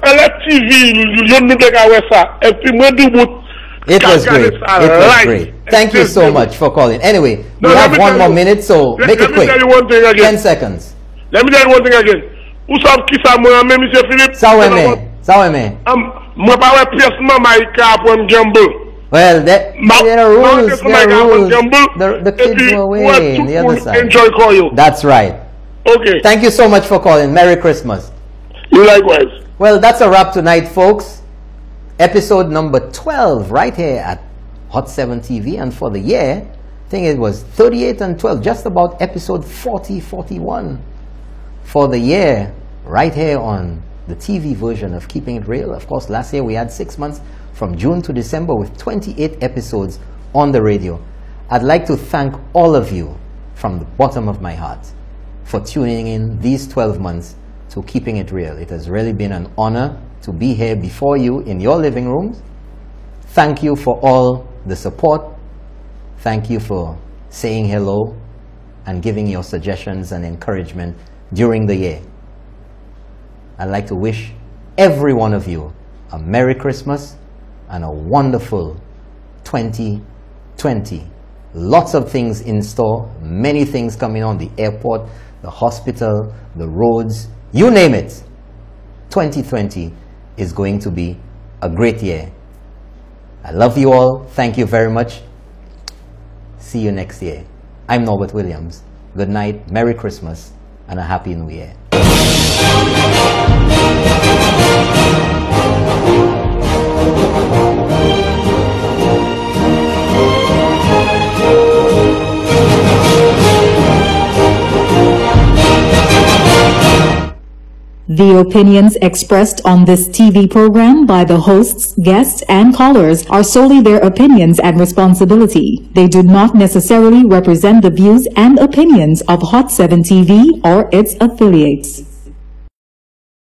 [SPEAKER 13] on la TV, you know that. Et puis moi du bout.
[SPEAKER 9] It was great. Thank you so much for calling. Anyway, we have 1 more minute, so make it quick.
[SPEAKER 13] Let me tell you one thing again.
[SPEAKER 9] 10 seconds.
[SPEAKER 13] Let me tell you one thing again. Où savez qui ça moi même monsieur Philippe?
[SPEAKER 9] Ça ouais mais.
[SPEAKER 13] Moi pas ouais pièce maman il ka pour me gamble.
[SPEAKER 9] Well, there are rules. The kids were away on the other side.
[SPEAKER 13] Enjoy call you.
[SPEAKER 9] That's right.
[SPEAKER 13] Okay.
[SPEAKER 9] Thank you so much for calling. Merry Christmas.
[SPEAKER 13] You likewise.
[SPEAKER 9] Well, that's a wrap tonight, folks. Episode number 12 right here at Hot 7 TV, and for the year think it was 38 and 12, just about episode 40, 41 for the year, right here on the TV version of Keeping It Real. Of course, last year we had 6 months from June to December with 28 episodes on the radio. I'd like to thank all of you from the bottom of my heart for tuning in these 12 months to Keeping It Real. It has really been an honor to be here before you in your living rooms. Thank you for all the support. Thank you for saying hello and giving your suggestions and encouragement during the year. I'd like to wish every one of you a Merry Christmas and a wonderful 2020. Lots of things in store, many things coming on, the airport, the hospital, the roads, you name it. 2020 is going to be a great year. I love you all. Thank you very much. See you next year. I'm Norbert Williams. Good night, Merry Christmas, and a Happy New Year.
[SPEAKER 1] The opinions expressed on this TV program by the hosts, guests, and callers are solely their opinions and responsibility. They do not necessarily represent the views and opinions of Hot 7 TV or its affiliates.